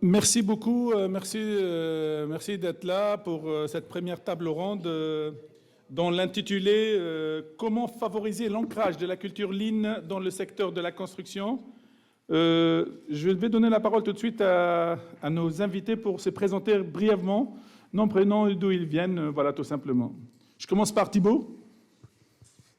Merci beaucoup, merci d'être là pour cette première table ronde dont l'intitulé Comment favoriser l'ancrage de la culture Lean dans le secteur de la construction. Je vais donner la parole tout de suite à nos invités pour se présenter brièvement, nom, prénom et d'où ils viennent, voilà tout simplement. Je commence par Thibaut.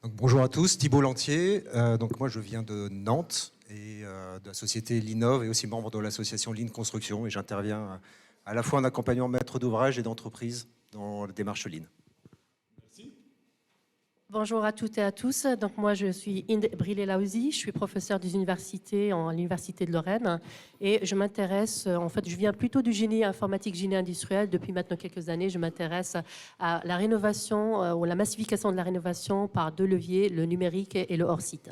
Donc, bonjour à tous, Thibaut Lantier. Donc moi je viens de Nantes et de la société Linov et aussi membre de l'association Lean Construction, et j'interviens à la fois en accompagnement maître d'ouvrage et d'entreprise dans la démarche Lean. Merci. Bonjour à toutes et à tous. Donc moi je suis Inde Brilé-Laouzi, je suis professeure des universités à l'université de Lorraine et je m'intéresse, en fait je viens plutôt du génie informatique, génie industriel. Depuis maintenant quelques années, je m'intéresse à la rénovation ou la massification de la rénovation par deux leviers, le numérique et le hors-site.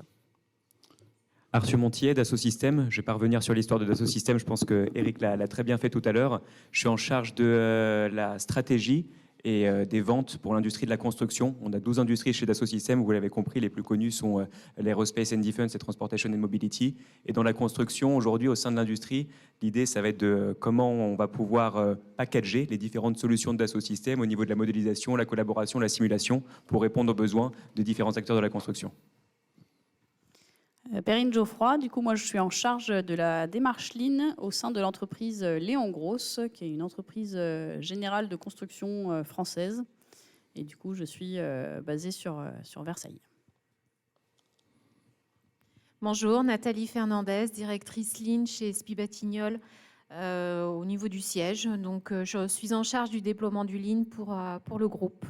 Arthur Montier, Dassault Systèmes. Je ne vais pas revenir sur l'histoire de Dassault Systèmes, je pense que Eric l'a très bien fait tout à l'heure. Je suis en charge de la stratégie et des ventes pour l'industrie de la construction. On a 12 industries chez Dassault Systèmes, vous l'avez compris, les plus connues sont l'Aerospace and Defense et Transportation and Mobility. Et dans la construction, aujourd'hui, au sein de l'industrie, l'idée, ça va être de comment on va pouvoir packager les différentes solutions de Dassault Systèmes au niveau de la modélisation, la collaboration, la simulation, pour répondre aux besoins de différents acteurs de la construction. Perrine Geoffroy, du coup moi je suis en charge de la démarche Lean au sein de l'entreprise Léon Gross, qui est une entreprise générale de construction française. Et du coup je suis basée sur Versailles. Bonjour, Nathalie Fernandez, directrice Lean chez SPI Batignolles au niveau du siège. Donc je suis en charge du déploiement du Lean pour le groupe.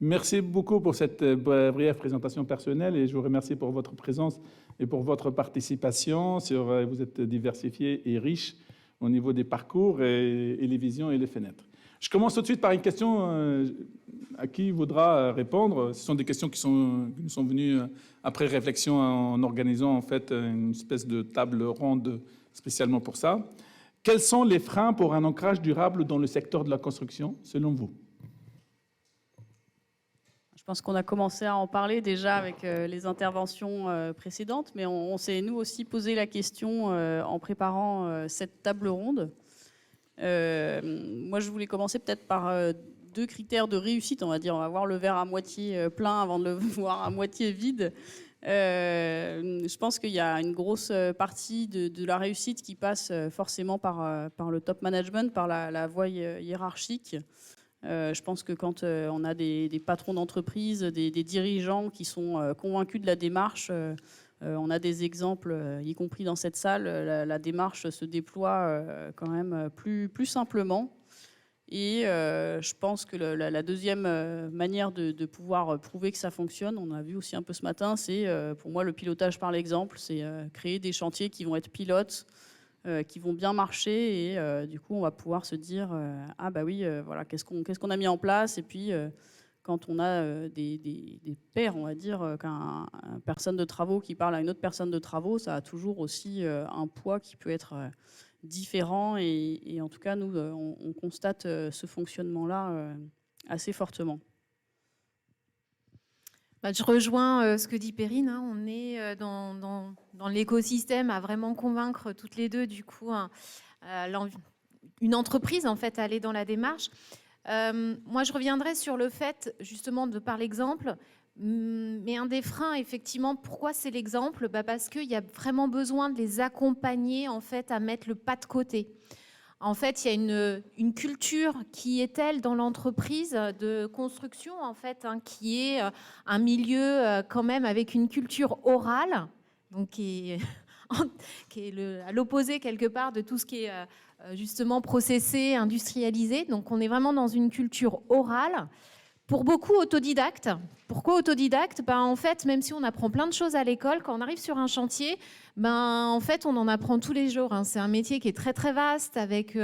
Merci beaucoup pour cette brève présentation personnelle et je vous remercie pour votre présence et pour votre participation. Vous êtes diversifié et riche au niveau des parcours et les visions et les fenêtres. Je commence tout de suite par une question à qui voudra répondre. Ce sont des questions qui nous sont venues après réflexion en organisant en fait une espèce de table ronde spécialement pour ça. Quels sont les freins pour un ancrage durable dans le secteur de la construction selon vous ? Je pense qu'on a commencé à en parler déjà avec les interventions précédentes, mais on s'est nous aussi posé la question en préparant cette table ronde. Moi, je voulais commencer peut-être par deux critères de réussite, on va dire. On va voir le verre à moitié plein avant de le voir à moitié vide. Je pense qu'il y a une grosse partie de la réussite qui passe forcément par le top management, par la voie hiérarchique. Je pense que quand on a des patrons d'entreprise, des dirigeants qui sont convaincus de la démarche, on a des exemples, y compris dans cette salle, la démarche se déploie quand même plus simplement. Et je pense que la deuxième manière de pouvoir prouver que ça fonctionne, on a vu aussi un peu ce matin, c'est pour moi le pilotage par l'exemple, c'est créer des chantiers qui vont être pilotes, qui vont bien marcher et du coup on va pouvoir se dire ah bah oui voilà qu'est-ce qu'on a mis en place et puis quand on a des pairs, on va dire qu'un personne de travaux qui parle à une autre personne de travaux, ça a toujours aussi un poids qui peut être différent et en tout cas nous on constate ce fonctionnement là assez fortement. Je rejoins ce que dit Perrine. On est dans l'écosystème à vraiment convaincre toutes les deux, du coup, une entreprise en fait à aller dans la démarche. Moi, je reviendrai sur le fait justement de par l'exemple. Mais un des freins, effectivement, pourquoi c'est l'exemple ? Parce qu'il y a vraiment besoin de les accompagner en fait à mettre le pas de côté. En fait, il y a une culture qui est telle dans l'entreprise de construction, en fait, qui est un milieu quand même avec une culture orale, donc qui est à l'opposé quelque part de tout ce qui est justement processé, industrialisé. Donc, on est vraiment dans une culture orale. Pour beaucoup autodidacte. Pourquoi autodidacte ? En fait, même si on apprend plein de choses à l'école, quand on arrive sur un chantier, en fait, on en apprend tous les jours. C'est un métier qui est très, très vaste, avec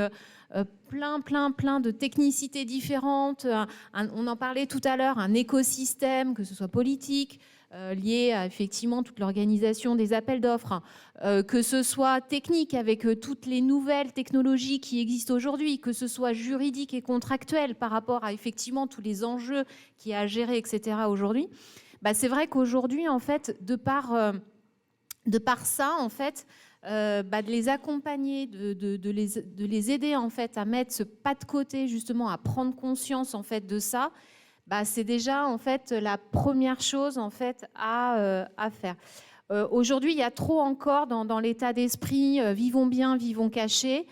plein de technicités différentes. On en parlait tout à l'heure, un écosystème, que ce soit politique, lié à effectivement toute l'organisation des appels d'offres, que ce soit technique avec toutes les nouvelles technologies qui existent aujourd'hui, que ce soit juridique et contractuel par rapport à effectivement tous les enjeux qu'il y a à gérer, etc. aujourd'hui. C'est vrai qu'aujourd'hui, en fait, de par ça, en fait, de les accompagner, de les aider en fait à mettre ce pas de côté, justement à prendre conscience en fait de ça, c'est déjà en fait la première chose en fait à faire. Aujourd'hui, il y a trop encore dans l'état d'esprit vivons bien, vivons cachés.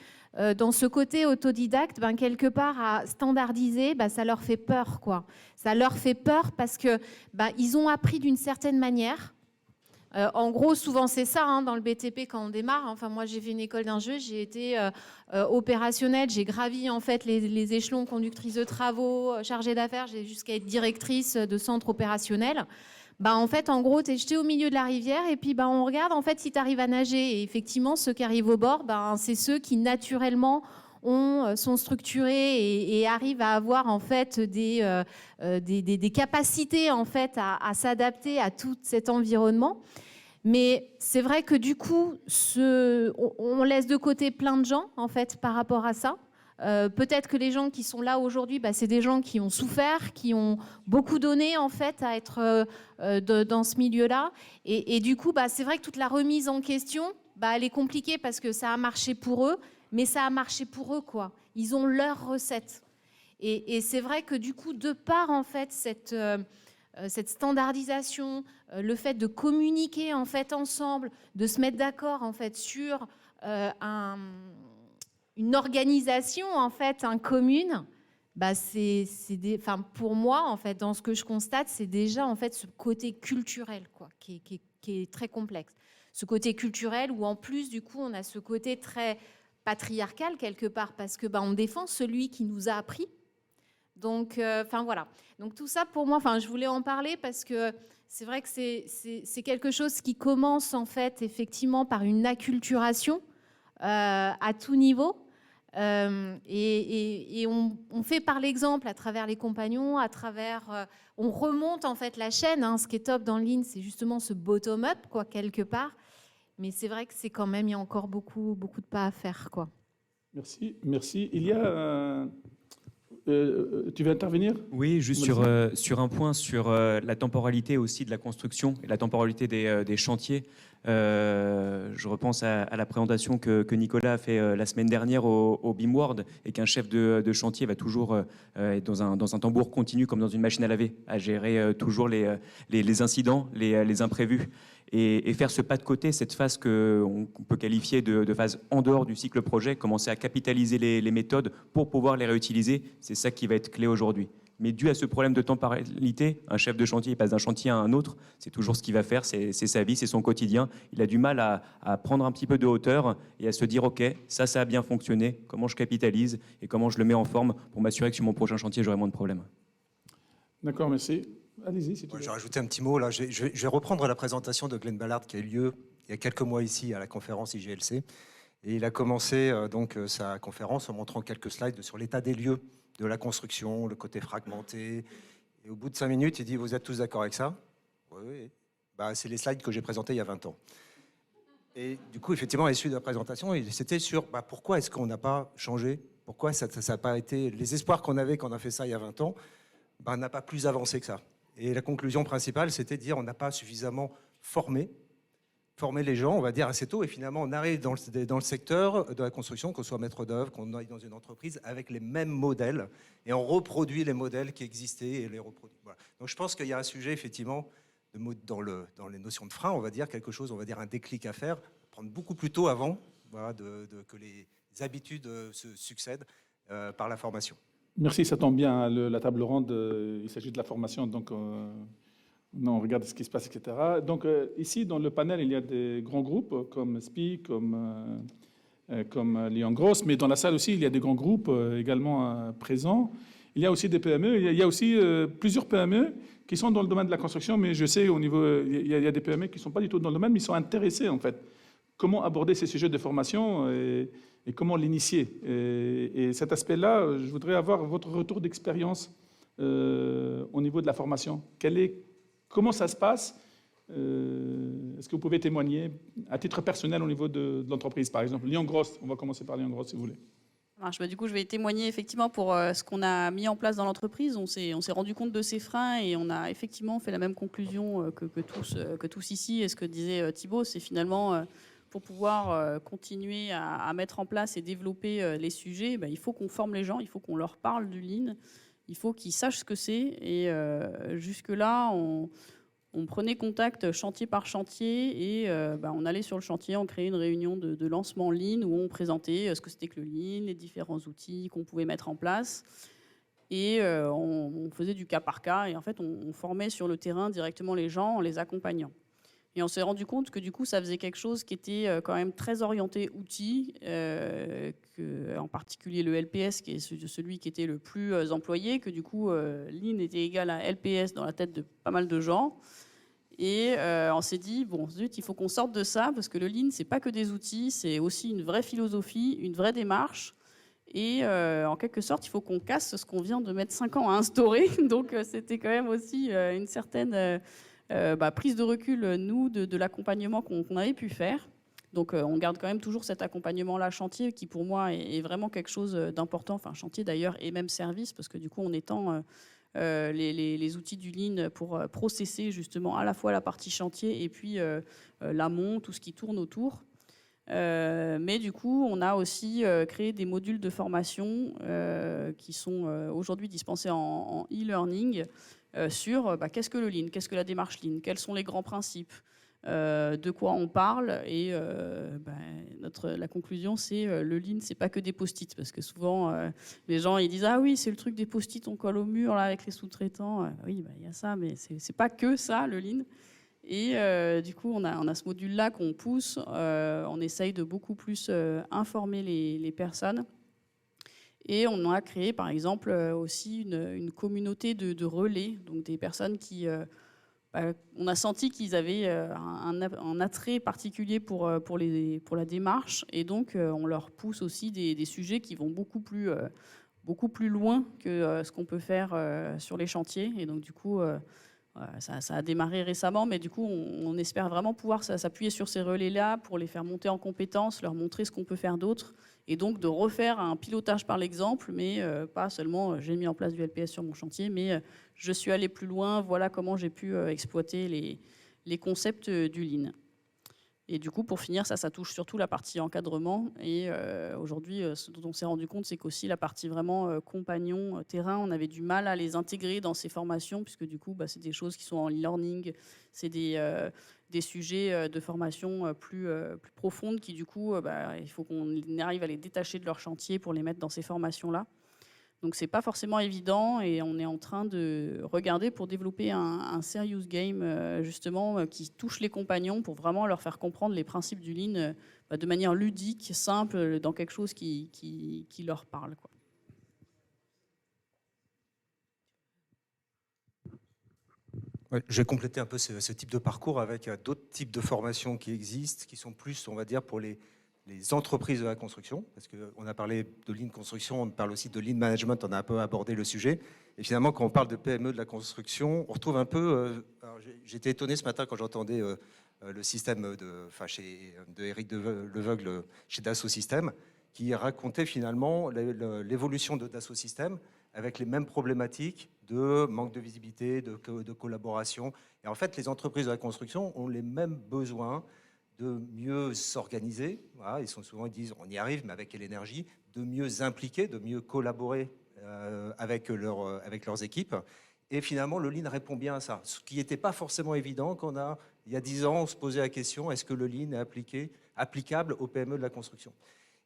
Dans ce côté autodidacte, quelque part à standardiser, ça leur fait peur, quoi. Ça leur fait peur parce que ils ont appris d'une certaine manière. En gros, souvent c'est ça dans le BTP quand on démarre. Enfin, moi, j'ai fait une école d'ingé, j'ai été opérationnelle, j'ai gravi en fait les échelons, conductrice de travaux, chargée d'affaires, j'ai jusqu'à être directrice de centre opérationnel. En fait, en gros, tu es jeté au milieu de la rivière et puis on regarde en fait si tu arrives à nager. Et effectivement, ceux qui arrivent au bord, c'est ceux qui naturellement sont structurés et arrivent à avoir en fait des capacités en fait à s'adapter à tout cet environnement. Mais c'est vrai que du coup, on laisse de côté plein de gens en fait par rapport à ça. Peut-être que les gens qui sont là aujourd'hui, c'est des gens qui ont souffert, qui ont beaucoup donné en fait à être dans ce milieu-là. Et du coup, c'est vrai que toute la remise en question, elle est compliquée parce que ça a marché pour eux, mais ça a marché pour eux, quoi. Ils ont leur recette. Et c'est vrai que du coup, de par en fait cette standardisation, le fait de communiquer en fait ensemble, de se mettre d'accord en fait sur une organisation en fait commune, pour moi en fait dans ce que je constate, c'est déjà en fait ce côté culturel, quoi, qui est très complexe. Ce côté culturel où en plus du coup on a ce côté très patriarcal quelque part parce que on défend celui qui nous a appris. Donc voilà. Donc tout ça pour moi, je voulais en parler parce que c'est vrai que c'est quelque chose qui commence en fait effectivement par une acculturation à tout niveau. Et on fait par l'exemple à travers les compagnons, on remonte en fait la chaîne. Ce qui est top dans le Lean, c'est justement ce bottom-up, quoi, quelque part. Mais c'est vrai que c'est quand même, il y a encore beaucoup de pas à faire, quoi. Merci. Il y a... tu veux intervenir ? Oui, juste sur un point, sur la temporalité aussi de la construction et la temporalité des chantiers. Je repense à la présentation que Nicolas a fait la semaine dernière au BIMWorld et qu'un chef de chantier va toujours être dans un tambour continu comme dans une machine à laver, à gérer toujours les incidents, les imprévus. Et faire ce pas de côté, cette phase qu'on peut qualifier de phase en dehors du cycle projet, commencer à capitaliser les méthodes pour pouvoir les réutiliser, c'est ça qui va être clé aujourd'hui. Mais dû à ce problème de temporalité, un chef de chantier il passe d'un chantier à un autre, c'est toujours ce qu'il va faire, c'est sa vie, c'est son quotidien. Il a du mal à prendre un petit peu de hauteur et à se dire « Ok, ça a bien fonctionné, comment je capitalise et comment je le mets en forme pour m'assurer que sur mon prochain chantier, j'aurai moins de problèmes. » D'accord, merci. Allez-y, si tu veux. Je vais rajouter un petit mot. Là. Je vais reprendre la présentation de Glenn Ballard qui a eu lieu il y a quelques mois ici à la conférence IGLC. Et il a commencé sa conférence en montrant quelques slides sur l'état des lieux de la construction, le côté fragmenté. Et au bout de 5 minutes, il dit « Vous êtes tous d'accord avec ça ?» Oui. C'est les slides que j'ai présentés il y a 20 ans. Et du coup, effectivement, à l'issue de la présentation, c'était sur pourquoi est-ce qu'on n'a pas changé ? Pourquoi ça n'a pas été... Les espoirs qu'on avait quand on a fait ça il y a 20 ans, n'a pas plus avancé que ça. Et la conclusion principale, c'était de dire on n'a pas suffisamment formé les gens, on va dire assez tôt, et finalement on arrive dans le secteur de la construction, qu'on soit maître d'œuvre, qu'on aille dans une entreprise, avec les mêmes modèles, et on reproduit les modèles qui existaient et les reproduit. Voilà. Donc je pense qu'il y a un sujet, effectivement, dans les notions de frein, on va dire quelque chose, on va dire un déclic à faire, prendre beaucoup plus tôt avant que les habitudes se succèdent par la formation. Merci, ça tombe bien, la table ronde, il s'agit de la formation, donc on regarde ce qui se passe, etc. Donc ici, dans le panel, il y a des grands groupes comme SPI, comme Lyon Gross, mais dans la salle aussi, il y a des grands groupes également présents. Il y a aussi des PME, il y a aussi plusieurs PME qui sont dans le domaine de la construction, mais je sais, il y a des PME qui ne sont pas du tout dans le domaine, mais ils sont intéressés, en fait. Comment aborder ces sujets de formation et comment l'initier. Et cet aspect-là, je voudrais avoir votre retour d'expérience au niveau de la formation. Comment ça se passe ? Est-ce que vous pouvez témoigner à titre personnel au niveau de l'entreprise, par exemple Lyon Gross, on va commencer par Lyon Gross, si vous voulez. Du coup, je vais témoigner effectivement pour ce qu'on a mis en place dans l'entreprise. On s'est rendu compte de ces freins et on a effectivement fait la même conclusion que tous ici. Et ce que disait Thibaut, c'est finalement... pour pouvoir continuer à mettre en place et développer les sujets, il faut qu'on forme les gens, il faut qu'on leur parle du Lean, il faut qu'ils sachent ce que c'est. Et jusque-là, on prenait contact chantier par chantier et on allait sur le chantier, on créait une réunion de lancement Lean où on présentait ce que c'était que le Lean, les différents outils qu'on pouvait mettre en place. Et on faisait du cas par cas. Et en fait, on formait sur le terrain directement les gens en les accompagnant. Et on s'est rendu compte que du coup, ça faisait quelque chose qui était quand même très orienté outils, en particulier le LPS, qui est celui qui était le plus employé, que du coup, Lean était égal à LPS dans la tête de pas mal de gens. Et on s'est dit, bon, zut, il faut qu'on sorte de ça, parce que le Lean, c'est pas que des outils, c'est aussi une vraie philosophie, une vraie démarche. Et en quelque sorte, il faut qu'on casse ce qu'on vient de mettre 5 ans à instaurer. Donc, c'était quand même aussi une certaine prise de recul, nous, de l'accompagnement qu'on avait pu faire. Donc, on garde quand même toujours cet accompagnement-là chantier qui, pour moi, est vraiment quelque chose d'important. Enfin, chantier d'ailleurs, et même service, parce que du coup, on étend les outils du Lean pour processer justement à la fois la partie chantier et puis l'amont, tout ce qui tourne autour. Mais du coup, on a aussi créé des modules de formation qui sont aujourd'hui dispensés en e-learning sur qu'est-ce que le Lean, qu'est-ce que la démarche Lean, quels sont les grands principes, de quoi on parle. Et la conclusion, c'est le Lean, c'est pas que des post-it, parce que souvent les gens ils disent ah oui, c'est le truc des post-it, on colle au mur là avec les sous-traitants. Oui, il y a ça, mais c'est pas que ça le Lean. Et du coup, on a ce module-là qu'on pousse. On essaye de beaucoup plus informer les personnes. Et on a créé, par exemple, aussi une communauté de relais, donc des personnes qui... on a senti qu'ils avaient un attrait particulier pour la démarche. Et donc, on leur pousse aussi des sujets qui vont beaucoup plus loin que ce qu'on peut faire sur les chantiers. Et donc, du coup... Ça a démarré récemment, mais du coup, on espère vraiment pouvoir s'appuyer sur ces relais-là pour les faire monter en compétences, leur montrer ce qu'on peut faire d'autre, et donc de refaire un pilotage par l'exemple, mais pas seulement j'ai mis en place du LPS sur mon chantier, mais je suis allé plus loin, voilà comment j'ai pu exploiter les concepts du Lean. Et du coup, pour finir, ça touche surtout la partie encadrement. Et aujourd'hui, ce dont on s'est rendu compte, c'est qu'aussi la partie vraiment compagnon, terrain, on avait du mal à les intégrer dans ces formations, puisque du coup, c'est des choses qui sont en e-learning, c'est des sujets de formation plus profondes qui, du coup, il faut qu'on arrive à les détacher de leur chantier pour les mettre dans ces formations-là. Donc, c'est pas forcément évident et on est en train de regarder pour développer un serious game, justement, qui touche les compagnons pour vraiment leur faire comprendre les principes du Lean de manière ludique, simple, dans quelque chose qui leur parle, quoi. Ouais, je vais compléter un peu ce type de parcours avec d'autres types de formations qui existent, qui sont plus, on va dire, pour les entreprises de la construction, parce qu'on a parlé de Lean Construction, on parle aussi de Lean Management, on a un peu abordé le sujet. Et finalement, quand on parle de PME de la construction, on retrouve un peu... J'étais étonné ce matin quand j'entendais le système de Éric Leveugle chez Dassault Systèmes, qui racontait finalement l'évolution de Dassault Systèmes avec les mêmes problématiques de manque de visibilité, de collaboration. Et en fait, les entreprises de la construction ont les mêmes besoins de mieux s'organiser, voilà, ils disent on y arrive, mais avec quelle énergie, de mieux impliquer, de mieux collaborer avec leurs équipes. Et finalement, le Lean répond bien à ça, ce qui n'était pas forcément évident quand il y a 10 ans, on se posait la question, est-ce que le Lean est applicable aux PME de la construction?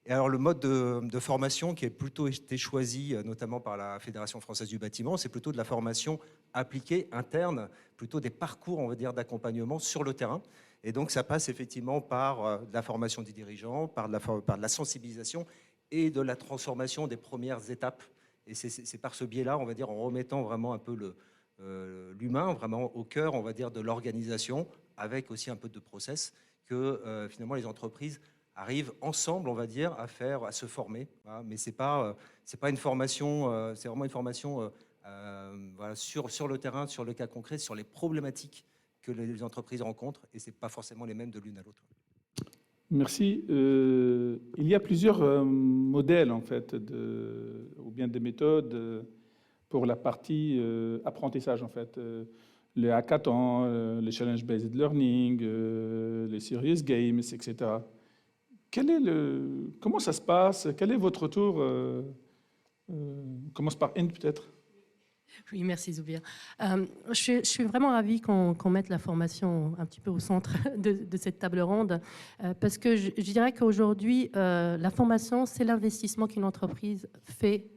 Et alors, le mode de formation qui a plutôt été choisi, notamment par la Fédération française du bâtiment, c'est plutôt de la formation appliquée, interne, plutôt des parcours, on va dire, d'accompagnement sur le terrain. Et donc, ça passe effectivement par de la formation des dirigeants, par de la sensibilisation et de la transformation des premières étapes. Et c'est par ce biais-là, on va dire, en remettant vraiment un peu l'humain, vraiment au cœur, on va dire, de l'organisation, avec aussi un peu de process, que finalement les entreprises arrivent ensemble, on va dire, à se former. Voilà. Mais c'est pas une formation, c'est vraiment une formation voilà, sur le terrain, sur le cas concret, sur les problématiques que les entreprises rencontrent, et ce n'est pas forcément les mêmes de l'une à l'autre. Merci. Il y a plusieurs modèles, en fait, ou bien des méthodes pour la partie apprentissage, en fait. Les hackathons, les challenge-based learning, les serious games, etc. comment ça se passe? Quel est votre retour? On commence par Inde peut-être. Oui, merci Zoubir. Je suis vraiment ravie qu'on mette la formation un petit peu au centre de cette table ronde, parce que je dirais qu'aujourd'hui, la formation, c'est l'investissement qu'une entreprise fait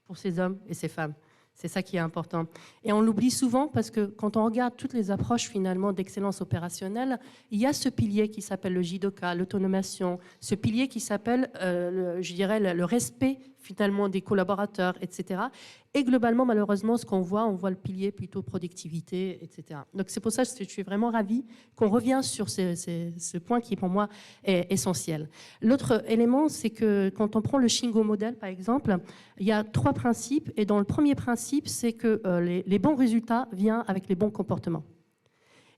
pour ses hommes et ses femmes. C'est ça qui est important. Et on l'oublie souvent parce que quand on regarde toutes les approches finalement d'excellence opérationnelle, il y a ce pilier qui s'appelle le JIDOKA, l'autonomation, ce pilier qui s'appelle, je dirais, le respect finalement des collaborateurs, etc. Et globalement, malheureusement, ce qu'on voit, on voit le pilier plutôt productivité, etc. Donc c'est pour ça que je suis vraiment ravie qu'on revienne sur ce point qui, pour moi, est essentiel. L'autre élément, c'est que quand on prend le Shingo modèle, par exemple, il y a 3 principes. Et dans le premier principe, c'est que les bons résultats viennent avec les bons comportements.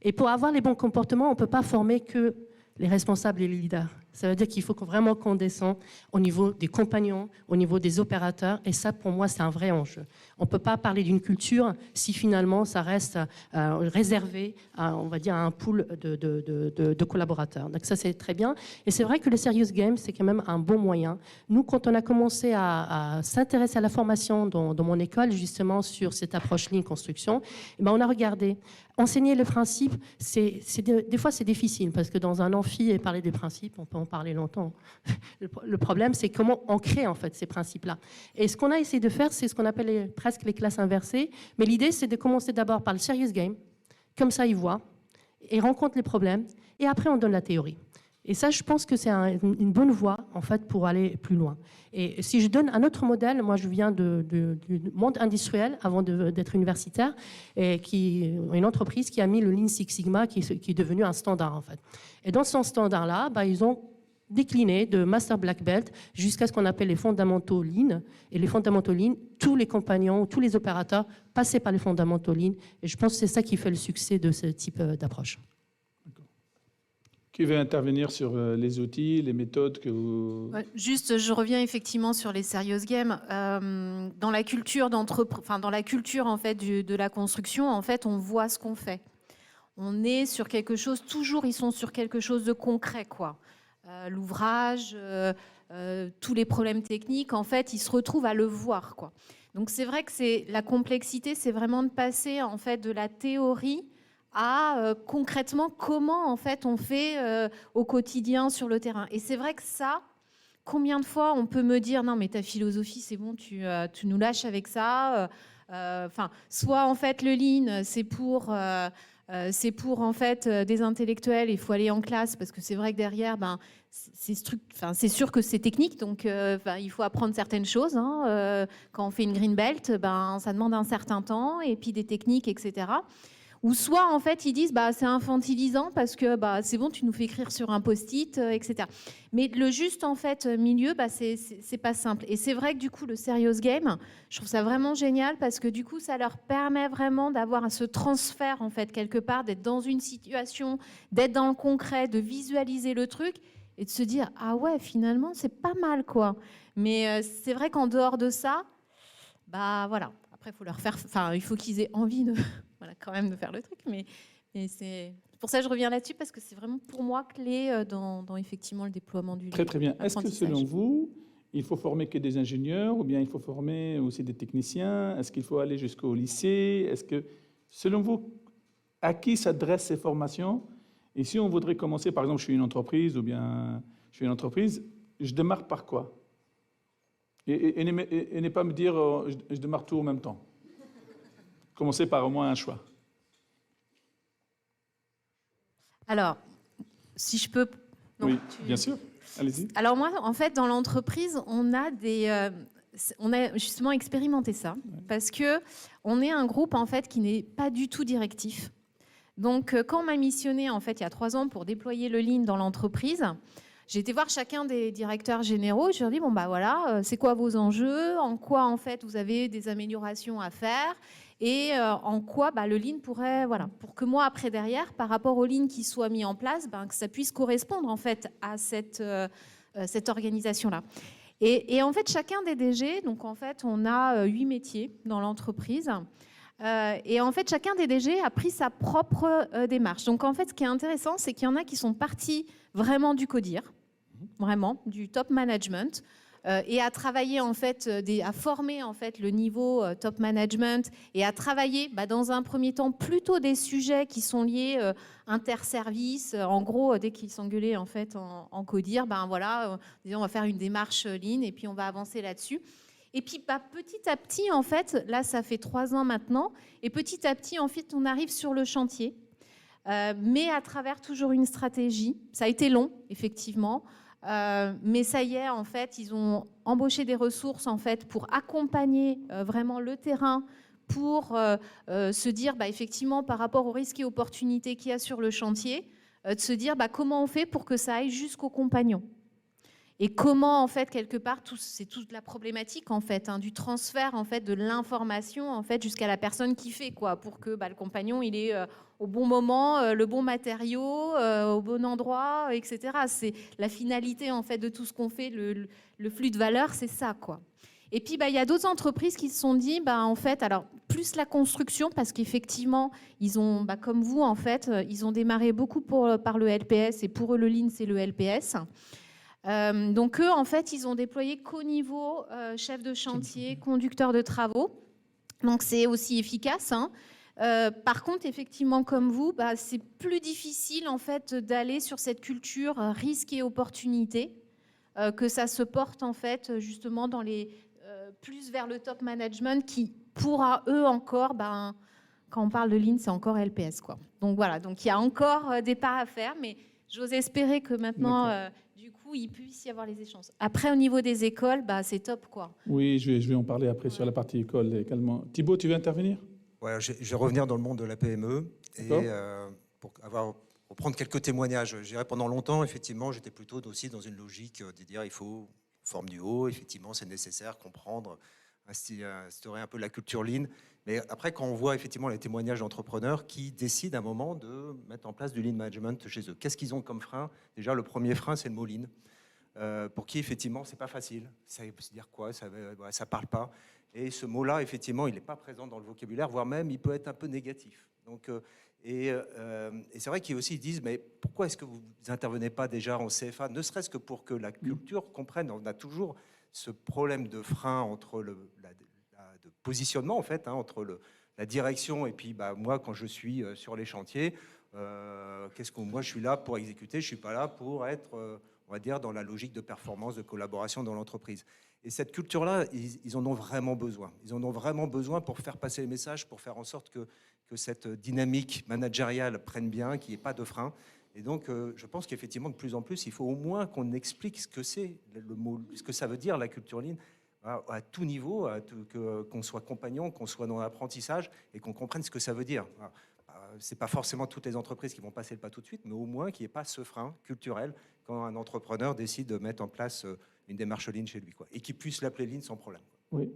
Et pour avoir les bons comportements, on ne peut pas former que les responsables et les leaders. Ça veut dire qu'il faut vraiment qu'on descende au niveau des compagnons, au niveau des opérateurs, et ça, pour moi, c'est un vrai enjeu. On ne peut pas parler d'une culture si finalement ça reste réservé, on va dire, à un pool de collaborateurs. Donc ça, c'est très bien. Et c'est vrai que le Serious Game, c'est quand même un bon moyen. Nous, quand on a commencé à s'intéresser à la formation dans mon école, justement, sur cette approche Lean Construction, eh ben, on a regardé. Enseigner le principe, des fois, c'est difficile, parce que dans un amphi, et parler des principes, on peut en parler longtemps. Le problème, c'est comment on crée, en fait, ces principes-là. Et ce qu'on a essayé de faire, c'est ce qu'on appelle presque les classes inversées. Mais l'idée, c'est de commencer d'abord par le Serious Game. Comme ça, ils voient et rencontrent les problèmes. Et après, on donne la théorie. Et ça, je pense que c'est une bonne voie, en fait, pour aller plus loin. Et si je donne un autre modèle, moi, je viens du monde industriel avant d'être universitaire, et une entreprise qui a mis le Lean Six Sigma, qui est devenu un standard, en fait. Et dans ce standard-là, ils ont décliné de Master Black Belt jusqu'à ce qu'on appelle les fondamentaux Lean. Et les fondamentaux Lean, tous les compagnons, tous les opérateurs passaient par les fondamentaux Lean. Et je pense que c'est ça qui fait le succès de ce type d'approche. Qui veut intervenir sur les outils, les méthodes que vous... Ouais, juste, je reviens effectivement sur les Serious Games. Dans la culture dans la culture en fait de la construction, en fait, on voit ce qu'on fait. On est sur quelque chose. Toujours, ils sont sur quelque chose de concret, quoi. L'ouvrage, tous les problèmes techniques, en fait, ils se retrouvent à le voir, quoi. Donc c'est vrai que la complexité, c'est vraiment de passer en fait de la théorie à concrètement comment en fait on fait au quotidien sur le terrain. Et c'est vrai que ça, combien de fois on peut me dire non mais ta philosophie c'est bon, tu nous lâches avec ça. Soit en fait le lean c'est pour en fait des intellectuels, il faut aller en classe parce que c'est vrai que derrière c'est sûr que c'est technique, donc il faut apprendre certaines choses. Quand on fait une green belt, ça demande un certain temps et puis des techniques, etc. Ou soit, en fait, ils disent c'est infantilisant parce que c'est bon, tu nous fais écrire sur un post-it, etc. Mais le juste, en fait, milieu, c'est pas simple. Et c'est vrai que, du coup, le Serious Game, je trouve ça vraiment génial parce que, du coup, ça leur permet vraiment d'avoir ce transfert, en fait, quelque part, d'être dans une situation, d'être dans le concret, de visualiser le truc et de se dire « Ah ouais, finalement, c'est pas mal, quoi ». Mais c'est vrai qu'en dehors de ça, voilà. Après, il faut qu'ils aient envie quand même de faire le truc, mais c'est pour ça que je reviens là-dessus parce que c'est vraiment pour moi clé dans effectivement le déploiement du Très bien. Est-ce que selon vous, il faut former que des ingénieurs ou bien il faut former aussi des techniciens? Est-ce qu'il faut aller jusqu'au lycée? Est-ce que, selon vous, à qui s'adressent ces formations? Et si on voudrait commencer, par exemple, je suis une entreprise je démarre par quoi? Et ne pas me dire je démarre tout en même temps. Commencer par au moins un choix. Alors, si je peux... Non, oui, bien sûr. Allez-y. Alors moi, en fait, dans l'entreprise, on a justement expérimenté ça, parce qu'on est un groupe, en fait, qui n'est pas du tout directif. Donc, quand on m'a missionné, en fait, il y a 3 ans pour déployer le Lean dans l'entreprise, j'ai été voir chacun des directeurs généraux. Je leur ai dit, voilà, c'est quoi vos enjeux? En quoi, en fait, vous avez des améliorations à faire? Et en quoi le Lean pourrait, pour que moi, après, derrière, par rapport au Lean qui soit mis en place, que ça puisse correspondre, en fait, à cette organisation-là. Et en fait, chacun des DG, donc en fait, on a 8 métiers dans l'entreprise. Et en fait, chacun des DG a pris sa propre démarche. Donc en fait, ce qui est intéressant, c'est qu'il y en a qui sont partis vraiment du CODIR. vraiment, du top management. Et à travailler en fait, à former en fait le niveau top management et à travailler dans un premier temps plutôt des sujets qui sont liés interservices. En gros, dès qu'ils s'engueulaient en fait en codir, voilà, on va faire une démarche lean et puis on va avancer là-dessus. Et puis petit à petit en fait, là ça fait 3 ans maintenant, et petit à petit en fait on arrive sur le chantier, mais à travers toujours une stratégie. Ça a été long effectivement. Mais ça y est, en fait, ils ont embauché des ressources en fait, pour accompagner vraiment le terrain, pour se dire effectivement par rapport aux risques et opportunités qu'il y a sur le chantier, de se dire comment on fait pour que ça aille jusqu'aux compagnons. Et comment, en fait, quelque part, c'est toute la problématique, en fait, du transfert, en fait, de l'information, en fait, jusqu'à la personne qui fait, quoi, pour que le compagnon, il ait au bon moment, le bon matériau, au bon endroit, etc. C'est la finalité, en fait, de tout ce qu'on fait, le flux de valeur, c'est ça, quoi. Et puis, il y a d'autres entreprises qui se sont dit, en fait, alors, plus la construction, parce qu'effectivement, ils ont, comme vous, en fait, ils ont démarré beaucoup par le LPS, et pour eux, le Lean, c'est le LPS. Donc eux, en fait, ils ont déployé qu'au niveau chef de chantier, conducteur de travaux. Donc c'est aussi efficace. Par contre, effectivement, comme vous, c'est plus difficile en fait d'aller sur cette culture risque et opportunité, que ça se porte en fait justement dans plus vers le top management qui pourra eux encore, quand on parle de Lean, c'est encore LPS, quoi. Donc voilà, donc il y a encore des pas à faire, mais j'ose espérer que maintenant, du coup, il puisse y avoir les échanges. Après, au niveau des écoles, c'est top, quoi. Oui, je vais en parler après sur la partie école également. Thibaut, tu veux intervenir? Ouais, je vais revenir dans le monde de la PME et pour reprendre quelques témoignages. Je dirais pendant longtemps, effectivement, j'étais plutôt aussi dans une logique de dire il faut forme du haut, effectivement, c'est nécessaire, comprendre, instaurer un peu la culture lean. Mais après, quand on voit effectivement les témoignages d'entrepreneurs qui décident à un moment de mettre en place du lean management chez eux, qu'est-ce qu'ils ont comme frein? Déjà, le premier frein, c'est le mot lean, pour qui effectivement, c'est pas facile. Ça veut dire quoi? Ça parle pas. Et ce mot-là, effectivement, il n'est pas présent dans le vocabulaire, voire même, il peut être un peu négatif. Donc, et c'est vrai qu'ils aussi disent, mais pourquoi est-ce que vous n'intervenez pas déjà en CFA, ne serait-ce que pour que la culture comprenne. On a toujours ce problème de frein entre de positionnement, en fait, entre la direction et puis moi, quand je suis sur les chantiers, moi, je suis là pour exécuter, je ne suis pas là pour être, on va dire, dans la logique de performance, de collaboration dans l'entreprise. Et cette culture-là, ils en ont vraiment besoin. Ils en ont vraiment besoin pour faire passer les messages, pour faire en sorte que cette dynamique managériale prenne bien, qu'il n'y ait pas de frein. Et donc, je pense qu'effectivement, de plus en plus, il faut au moins qu'on explique ce que c'est le mot, ce que ça veut dire la culture lean à tout niveau, qu'on soit compagnon, qu'on soit dans l'apprentissage et qu'on comprenne ce que ça veut dire. C'est pas forcément toutes les entreprises qui vont passer le pas tout de suite, mais au moins qu'il n'y ait pas ce frein culturel quand un entrepreneur décide de mettre en place une démarche lean chez lui, quoi, et qu'il puisse l'appeler lean sans problème. Oui.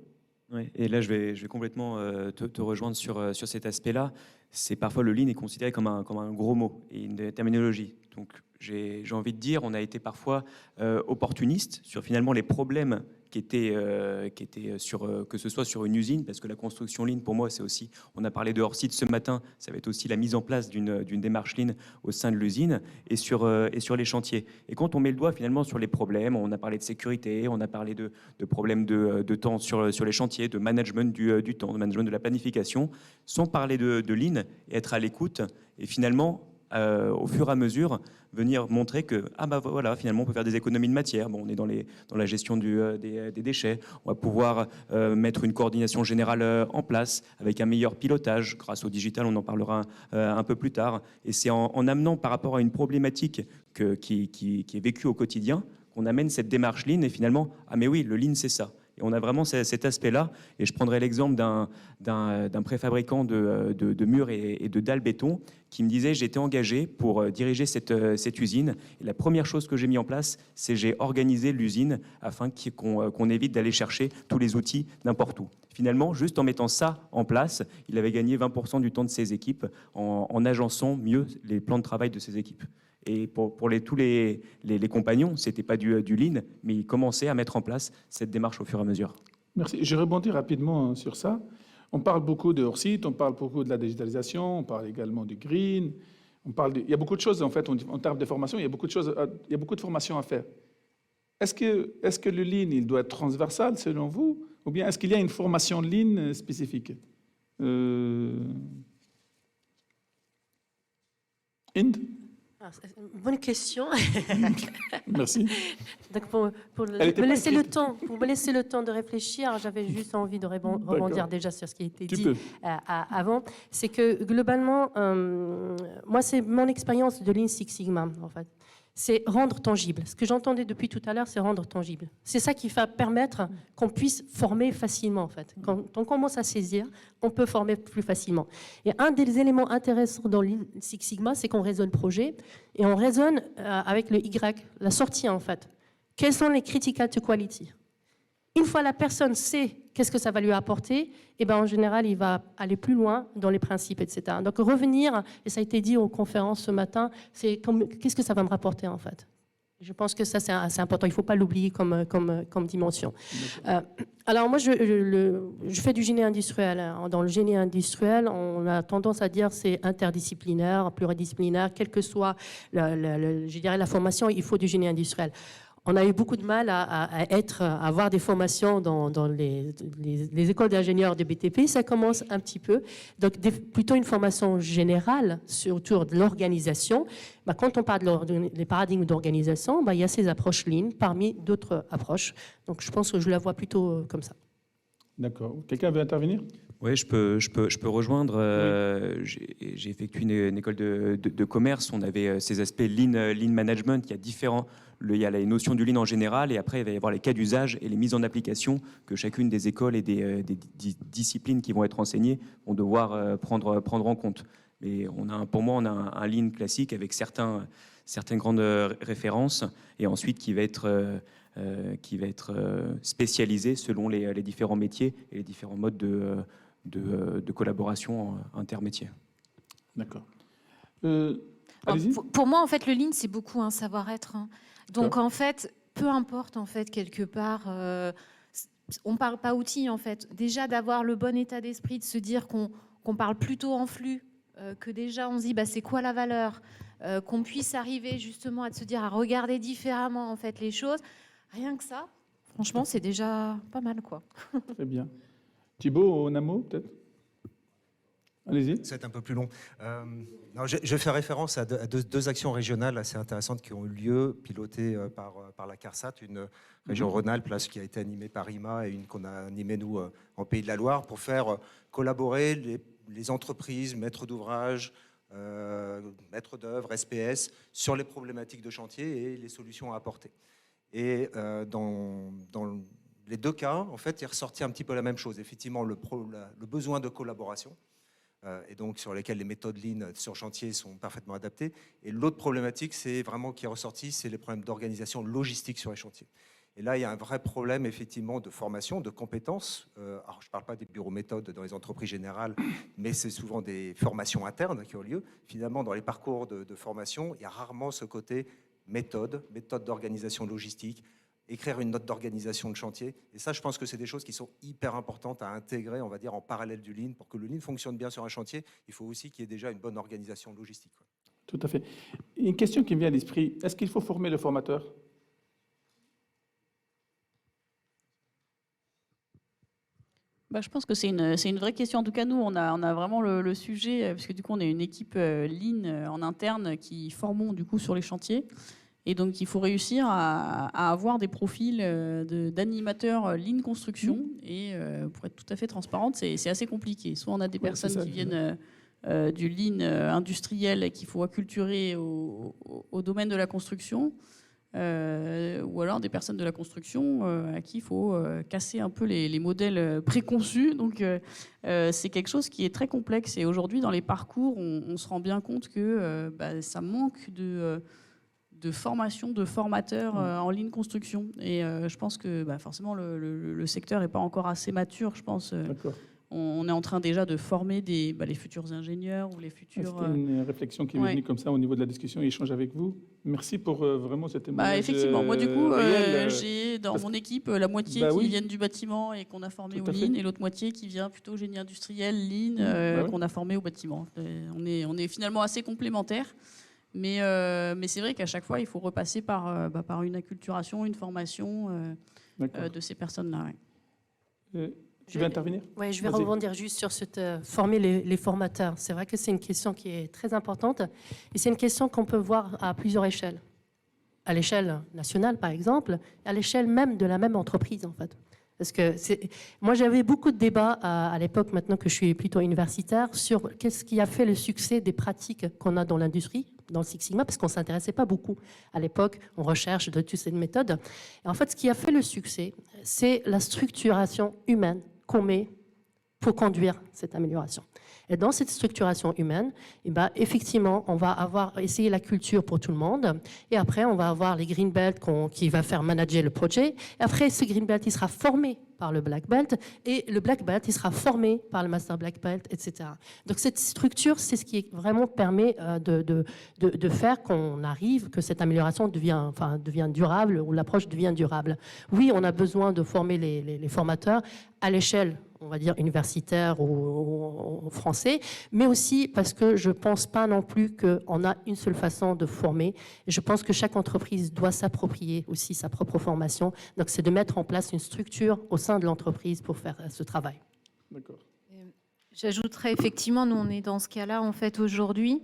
Oui, et là, je vais complètement te rejoindre sur cet aspect-là. C'est parfois le lean est considéré comme un gros mot et une terminologie. Donc, j'ai envie de dire, on a été parfois opportuniste sur finalement les problèmes qui étaient sur, que ce soit sur une usine, parce que la construction lean, pour moi, c'est aussi, on a parlé de hors-site ce matin, ça va être aussi la mise en place d'une démarche lean au sein de l'usine et sur les chantiers. Et quand on met le doigt finalement sur les problèmes, on a parlé de sécurité, on a parlé de problèmes de temps sur les chantiers, de management du temps, de management de la planification, sans parler de lean et être à l'écoute et finalement, au fur et à mesure, venir montrer que voilà, finalement on peut faire des économies de matière. Bon, on est dans la gestion des déchets. On va pouvoir mettre une coordination générale en place avec un meilleur pilotage grâce au digital. On en parlera un peu plus tard. Et c'est en amenant par rapport à une problématique qui est vécue au quotidien qu'on amène cette démarche lean et finalement mais oui, le lean c'est ça. Et on a vraiment cet aspect-là. Et je prendrai l'exemple d'un préfabricant de murs et de dalles béton qui me disait, j'ai été engagé pour diriger cette usine. Et la première chose que j'ai mis en place, c'est j'ai organisé l'usine afin qu'on évite d'aller chercher tous les outils n'importe où. Finalement, juste en mettant ça en place, il avait gagné 20% du temps de ses équipes en agençant mieux les plans de travail de ses équipes. Et pour tous les compagnons, ce n'était pas du lean, mais ils commençaient à mettre en place cette démarche au fur et à mesure. Merci. Je rebondis rapidement sur ça. On parle beaucoup de hors-site, on parle beaucoup de la digitalisation, on parle également du green. Il y a beaucoup de choses, en fait, en termes de formation, il y a beaucoup de formations à faire. est-ce que le Lean, il doit être transversal selon vous, ou bien est-ce qu'il y a une formation Lean spécifique? Inde? C'est une bonne question. Merci. Donc pour Elle était me pas laisser écrite. pour me laisser le temps de réfléchir, j'avais juste envie de rebondir déjà sur ce qui a été Tu dit peux. avant. C'est que globalement, moi, c'est mon expérience de Lean Six Sigma, en fait. C'est rendre tangible. Ce que j'entendais depuis tout à l'heure, c'est rendre tangible. C'est ça qui va permettre qu'on puisse former facilement, en fait. Quand on commence à saisir, on peut former plus facilement. Et un des éléments intéressants dans Lean Six Sigma, c'est qu'on raisonne projet et on raisonne avec le Y, la sortie, en fait. Quels sont les critical to quality? Une fois la personne sait qu'est-ce que ça va lui apporter, et ben en général, il va aller plus loin dans les principes, etc. Donc revenir, et ça a été dit aux conférences ce matin, c'est qu'est-ce que ça va me rapporter en fait? Je pense que ça, c'est assez important. Il ne faut pas l'oublier comme dimension. Alors moi, je fais du génie industriel. Dans le génie industriel, on a tendance à dire c'est interdisciplinaire, pluridisciplinaire, quelle que soit je dirais la formation, il faut du génie industriel. On a eu beaucoup de mal à avoir des formations dans les écoles d'ingénieurs de BTP. Ça commence un petit peu. Donc, plutôt une formation générale autour de l'organisation. Quand on parle des paradigmes d'organisation, il y a ces approches Lean parmi d'autres approches. Donc, je pense que je la vois plutôt comme ça. D'accord. Quelqu'un veut intervenir? Oui, je peux rejoindre. J'ai effectué une école de commerce. On avait ces aspects lean management. Il y a différents. Il y a la notion du lean en général, et après il va y avoir les cas d'usage et les mises en application que chacune des écoles et des disciplines qui vont être enseignées vont devoir prendre en compte. Mais pour moi, on a un lean classique avec certaines grandes références, et ensuite qui va être spécialisé selon les différents métiers et les différents modes de collaboration intermétiers. D'accord. Allez-y. Pour moi, en fait, le Lean, c'est beaucoup un savoir-être. Donc, en fait, peu importe, en fait, quelque part, on ne parle pas outils, en fait. Déjà, d'avoir le bon état d'esprit, de se dire qu'on parle plutôt en flux, que déjà, on se dit, c'est quoi la valeur, qu'on puisse arriver justement à se dire, à regarder différemment, en fait, les choses. Rien que ça, franchement, c'est déjà pas mal, quoi. Très bien. Thibaut, en un mot, peut-être? Allez-y. C'est un peu plus long. Je fais référence à deux actions régionales assez intéressantes qui ont eu lieu, pilotées par la CARSAT, une région Rhône-Alpes qui a été animée par IMA et une qu'on a animée, nous, en Pays de la Loire, pour faire collaborer les entreprises, maîtres d'ouvrage, maîtres d'œuvre, SPS, sur les problématiques de chantier et les solutions à apporter. Et dans les deux cas, en fait, il est ressorti un petit peu la même chose. Effectivement, le besoin de collaboration, et donc sur lesquels les méthodes Lean sur chantier sont parfaitement adaptées. Et l'autre problématique, c'est vraiment qui est ressorti, c'est les problèmes d'organisation logistique sur les chantiers. Et là, il y a un vrai problème, effectivement, de formation, de compétences. Alors, je ne parle pas des bureaux méthodes dans les entreprises générales, mais c'est souvent des formations internes qui ont lieu. Finalement, dans les parcours de formation, il y a rarement ce côté méthode d'organisation logistique, écrire une note d'organisation de chantier. Et ça, je pense que c'est des choses qui sont hyper importantes à intégrer, on va dire, en parallèle du Lean. Pour que le Lean fonctionne bien sur un chantier, il faut aussi qu'il y ait déjà une bonne organisation logistique. Tout à fait. Une question qui me vient à l'esprit, est-ce qu'il faut former le formateur? Je pense que c'est une vraie question. En tout cas, nous, on a vraiment le sujet, parce que du coup, on est une équipe Lean en interne qui formons du coup sur les chantiers. Et donc, il faut réussir à avoir des profils d'animateurs Lean construction. Et pour être tout à fait transparente, c'est assez compliqué. Soit on a des personnes qui viennent du Lean industriel et qu'il faut acculturer au domaine de la construction, ou alors des personnes de la construction à qui il faut casser un peu les modèles préconçus. Donc, c'est quelque chose qui est très complexe. Et aujourd'hui, dans les parcours, on se rend bien compte que ça manque de formation de formateurs en ligne construction. Et je pense que forcément le secteur n'est pas encore assez mature, je pense. On est en train déjà de former les futurs ingénieurs ou les futurs... C'était une réflexion qui m'est venue comme ça au niveau de la discussion et échange avec vous. Merci pour vraiment cette témoignage. Effectivement, moi du coup, j'ai dans mon équipe la moitié qui viennent du bâtiment et qu'on a formé au Lean, et l'autre moitié qui vient plutôt génie industriel, Lean, qu'on a formé au bâtiment. On est finalement assez complémentaires. Mais c'est vrai qu'à chaque fois, il faut repasser par une acculturation, une formation de ces personnes-là. Ouais. Tu veux intervenir? Oui, je vais Vas-y. rebondir juste sur former les formateurs. C'est vrai que c'est une question qui est très importante et c'est une question qu'on peut voir à plusieurs échelles. À l'échelle nationale, par exemple, à l'échelle même de la même entreprise, en fait. Parce que moi, j'avais beaucoup de débats à l'époque, maintenant que je suis plutôt universitaire, sur qu'est-ce qui a fait le succès des pratiques qu'on a dans l'industrie, dans le Six Sigma, parce qu'on ne s'intéressait pas beaucoup à l'époque en recherche de toutes ces méthodes. Et en fait, ce qui a fait le succès, c'est la structuration humaine qu'on met pour conduire cette amélioration. Et dans cette structuration humaine, eh ben, effectivement, on va avoir essayé la culture pour tout le monde. Et après, on va avoir les green belts qui va faire manager le projet. Et après, ce green belt, il sera formé par le black belt. Et le black belt, il sera formé par le master black belt, etc. Donc cette structure, c'est ce qui vraiment permet de faire qu'on arrive, que cette amélioration devient durable, ou l'approche devient durable. Oui, on a besoin de former les formateurs à l'échelle, on va dire, universitaire ou français, mais aussi parce que je ne pense pas non plus qu'on a une seule façon de former. Je pense que chaque entreprise doit s'approprier aussi sa propre formation. Donc, c'est de mettre en place une structure au sein de l'entreprise pour faire ce travail. D'accord. J'ajouterais effectivement, nous on est dans ce cas-là en fait aujourd'hui,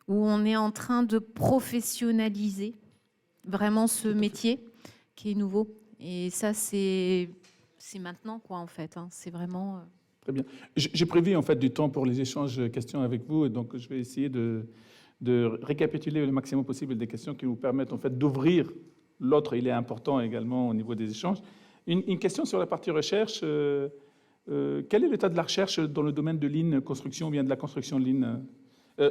où on est en train de professionnaliser vraiment ce métier qui est nouveau. Et ça, c'est maintenant, quoi, en fait. Hein. C'est vraiment... Très bien. J'ai prévu, en fait, du temps pour les échanges questions avec vous. Et donc, je vais essayer de récapituler le maximum possible des questions qui vous permettent, en fait, d'ouvrir. L'autre, il est important également au niveau des échanges. Une question sur la partie recherche. Quel est l'état de la recherche dans le domaine de Lean construction ou bien de la construction Lean,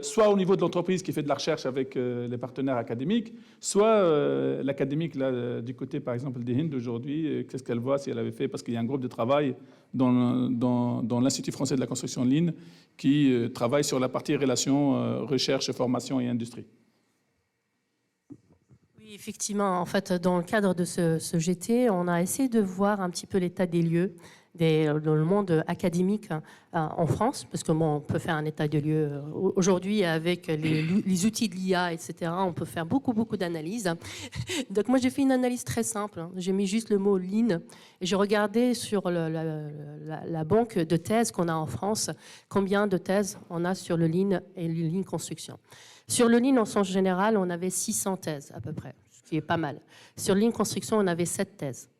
soit au niveau de l'entreprise qui fait de la recherche avec les partenaires académiques, soit l'académique là, du côté, par exemple, des Hind aujourd'hui, qu'est-ce qu'elle voit si elle avait fait, parce qu'il y a un groupe de travail dans l'Institut français de la construction Lean qui travaille sur la partie relation recherche, formation et industrie. Oui, effectivement, en fait, dans le cadre de ce GT, on a essayé de voir un petit peu l'état des lieux dans le monde académique en France, parce que on peut faire un état des lieux aujourd'hui avec les outils de l'IA, etc. On peut faire beaucoup d'analyses. Donc moi, j'ai fait une analyse très simple. J'ai mis juste le mot Lean et j'ai regardé sur la banque de thèses qu'on a en France, combien de thèses on a sur le Lean et le Lean construction. Sur le Lean, en sens général, on avait 600 thèses à peu près, ce qui est pas mal. Sur Lean construction, on avait 7 thèses.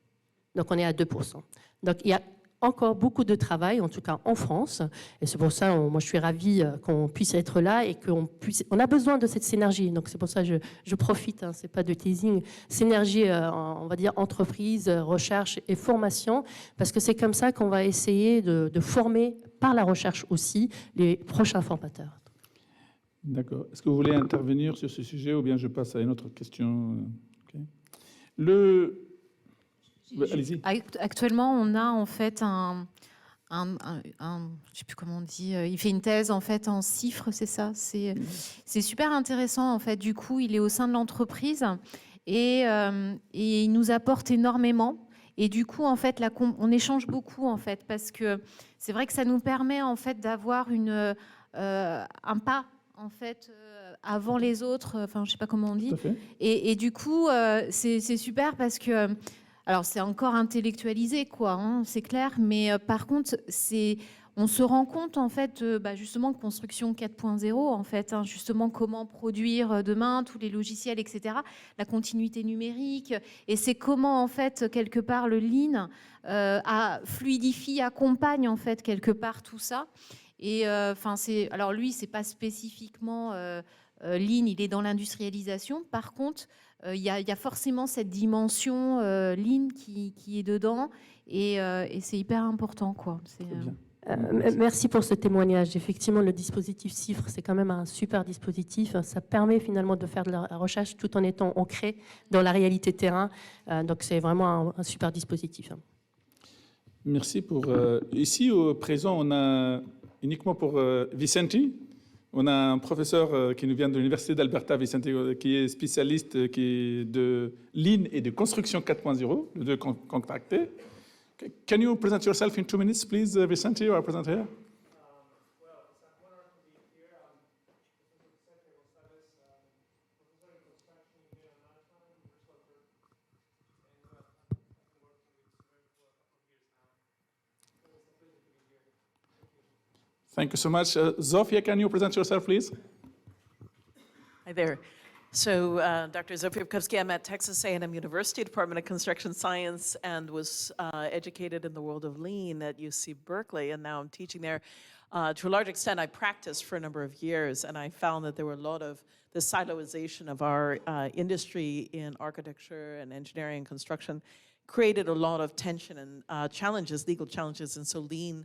Donc on est à 2%. Donc il y a encore beaucoup de travail, en tout cas en France. Et c'est pour ça, moi, je suis ravie qu'on puisse être là et on a besoin de cette synergie. Donc, c'est pour ça que je profite, hein, c'est pas de teasing, synergie, on va dire, entreprise, recherche et formation, parce que c'est comme ça qu'on va essayer de former, par la recherche aussi, les prochains formateurs. D'accord. Est-ce que vous voulez intervenir sur ce sujet ou bien je passe à une autre question? Okay. Allez-y. Actuellement, on a en fait je ne sais plus comment on dit, il fait une thèse en fait en chiffres, c'est ça. C'est super intéressant en fait. Du coup, il est au sein de l'entreprise et il nous apporte énormément. Et du coup, en fait, on échange beaucoup en fait parce que c'est vrai que ça nous permet en fait d'avoir un pas en fait avant les autres. Enfin, je sais pas comment on dit. Et du coup, c'est super parce que alors, c'est encore intellectualisé, quoi, hein, c'est clair, mais par contre, on se rend compte, en fait, justement, construction 4.0, en fait, hein, justement, comment produire demain, tous les logiciels, etc., la continuité numérique, et c'est comment, en fait, quelque part, le Lean fluidifie, accompagne, en fait, quelque part, tout ça. Et, alors, lui, c'est pas spécifiquement Lean, il est dans l'industrialisation, par contre, il y a forcément cette dimension Lean qui est dedans et c'est hyper important, quoi. Merci pour ce témoignage. Effectivement, le dispositif CIFRE, c'est quand même un super dispositif. Ça permet finalement de faire de la recherche tout en étant ancré dans la réalité terrain. Donc, c'est vraiment un super dispositif. Merci pour... Ici, au présent, on a uniquement pour Vicenti. On a un professeur qui nous vient de l'Université d'Alberta, Vicente, qui est spécialiste de Lean et de construction 4.0, les deux contractés. Can you present yourself in 2 minutes, please, Vicente? You are present here. Well, it's an honor to be here. Professor Vicente González, Thank you so much. Zofia, can you present yourself, please? Hi there. So, Dr. Zofia Bukowski, I'm at Texas A&M University, Department of Construction Science, and was educated in the world of lean at UC Berkeley, and now I'm teaching there. To a large extent, I practiced for a number of years, and I found that there were a lot of the siloization of our industry in architecture and engineering and construction created a lot of tension and challenges, legal challenges, and so lean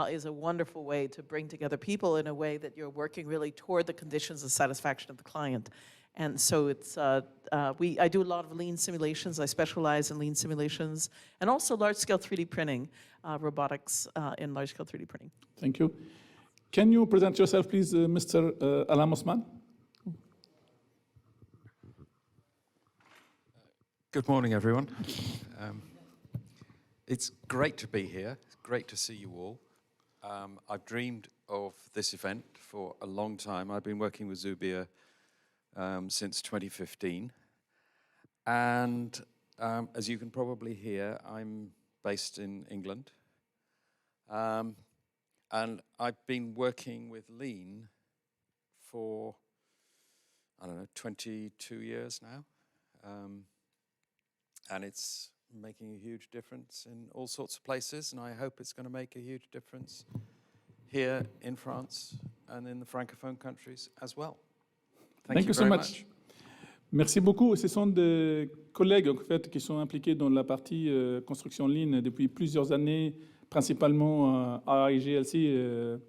is a wonderful way to bring together people in a way that you're working really toward the conditions of satisfaction of the client. And so it's, I do a lot of lean simulations. I specialize in lean simulations and also large-scale 3D printing, robotics in large-scale 3D printing. Thank you. Can you present yourself, please, Mr. Alam Osman? Good morning, everyone. It's great to be here. It's great to see you all. I've dreamed of this event for a long time. I've been working with Zubia since 2015. And as you can probably hear, I'm based in England. And I've been working with Lean for, I don't know, 22 years now. And it's making a huge difference in all sorts of places, and I hope it's going to make a huge difference here in France and in the Francophone countries as well. Thank you so much. Merci beaucoup. Ce sont des collègues en fait, qui sont impliqués dans la partie construction Lean depuis plusieurs années, principalement à IGLC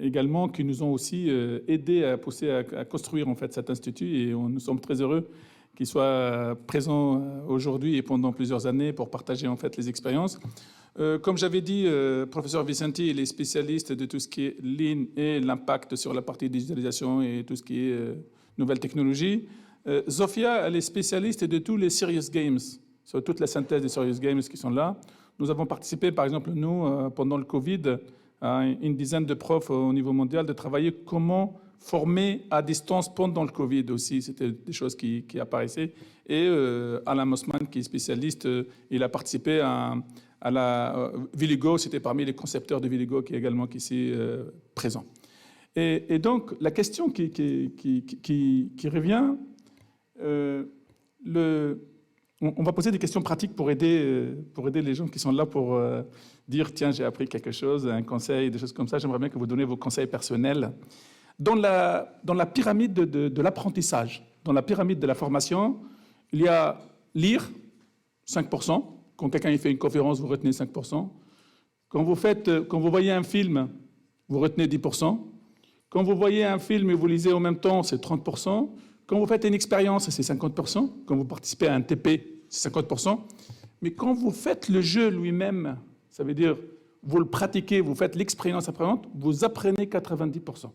également, qui nous ont aussi aidés à pousser à construire en fait, cet institut, et nous sommes très heureux qu'ils soient présents aujourd'hui et pendant plusieurs années pour partager en fait les expériences. Comme j'avais dit, professeur Vicenti, il est spécialiste de tout ce qui est Lean et l'impact sur la partie digitalisation et tout ce qui est nouvelles technologies. Zofia, elle est spécialiste de tous les serious games, sur toute la synthèse des serious games qui sont là. Nous avons participé, par exemple, nous, pendant le Covid, à une dizaine de profs au niveau mondial de travailler comment former à distance pendant le Covid aussi. C'était des choses qui apparaissaient. Et Alam Osman, qui est spécialiste, il a participé à la Viligo. C'était parmi les concepteurs de Viligo qui est également ici présent. Et donc, la question qui revient, on va poser des questions pratiques pour aider les gens qui sont là pour dire « Tiens, j'ai appris quelque chose, un conseil, des choses comme ça. J'aimerais bien que vous donniez vos conseils personnels. » Dans la pyramide de l'apprentissage, dans la pyramide de la formation, il y a lire, 5%. Quand quelqu'un fait une conférence, vous retenez 5%. Quand vous voyez un film, vous retenez 10%. Quand vous voyez un film et vous lisez en même temps, c'est 30%. Quand vous faites une expérience, c'est 50%. Quand vous participez à un TP, c'est 50%. Mais quand vous faites le jeu lui-même, ça veut dire vous le pratiquez, vous faites l'expérience apprenante, vous apprenez 90%.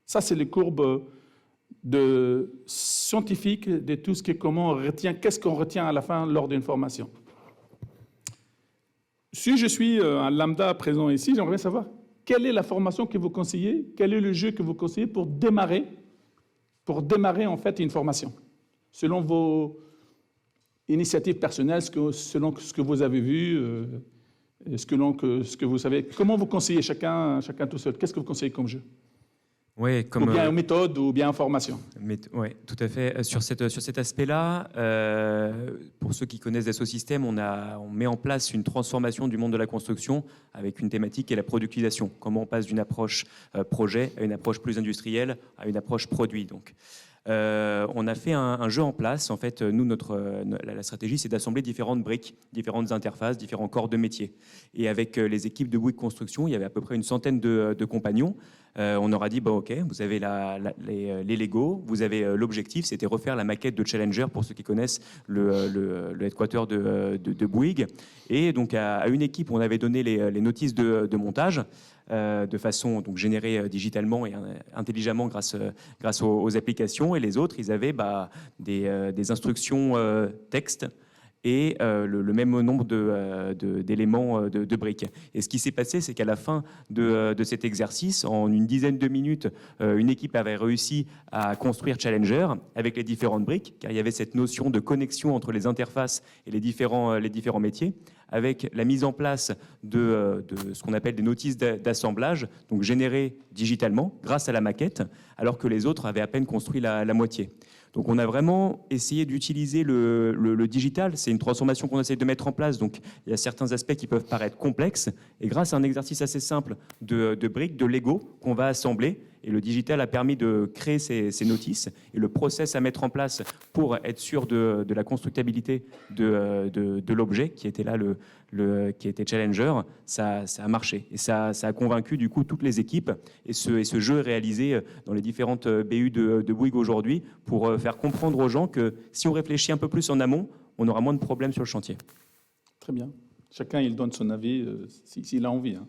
Ça, c'est les courbes scientifiques de tout ce qui est comment on retient, qu'est-ce qu'on retient à la fin lors d'une formation. Si je suis un lambda présent ici, j'aimerais bien savoir quelle est la formation que vous conseillez, quel est le jeu que vous conseillez pour démarrer en fait une formation, selon vos initiatives personnelles, selon ce que vous avez vu, ce que vous savez. Comment vous conseillez chacun tout seul? Qu'est-ce que vous conseillez comme jeu? Oui, comme, ou bien méthode, ou bien formation. Oui, tout à fait. Sur cet aspect-là, pour ceux qui connaissent Dassault Systèmes, on met en place une transformation du monde de la construction avec une thématique qui est la productisation. Comment on passe d'une approche projet à une approche plus industrielle, à une approche produit. Donc, on a fait un jeu en place. En fait, nous, la stratégie, c'est d'assembler différentes briques, différentes interfaces, différents corps de métier. Et avec les équipes de Bouygues Construction, il y avait à peu près une centaine de compagnons. On aura dit, OK, vous avez les Lego, vous avez l'objectif, c'était refaire la maquette de Challenger, pour ceux qui connaissent le headquarter de Bouygues. Et donc, à une équipe, on avait donné les notices de montage, de façon donc générée digitalement et intelligemment grâce aux applications, et les autres ils avaient des instructions texte et le même nombre d'éléments de briques. Et ce qui s'est passé, c'est qu'à la fin de cet exercice, en une dizaine de minutes, une équipe avait réussi à construire Challenger avec les différentes briques, car il y avait cette notion de connexion entre les interfaces et les différents métiers, avec la mise en place de ce qu'on appelle des notices d'assemblage, donc générées digitalement grâce à la maquette, alors que les autres avaient à peine construit la moitié. Donc on a vraiment essayé d'utiliser le digital. C'est une transformation qu'on essaie de mettre en place. Donc il y a certains aspects qui peuvent paraître complexes. Et grâce à un exercice assez simple de briques, de Lego qu'on va assembler, et le digital a permis de créer ces notices et le process à mettre en place pour être sûr de la constructabilité de l'objet qui était là, qui était Challenger, ça a marché. Et ça a convaincu du coup toutes les équipes. Et ce jeu est réalisé dans les différentes BU de Bouygues aujourd'hui pour faire comprendre aux gens que si on réfléchit un peu plus en amont, on aura moins de problèmes sur le chantier. Très bien. Chacun, il donne son avis s'il a envie. Hein.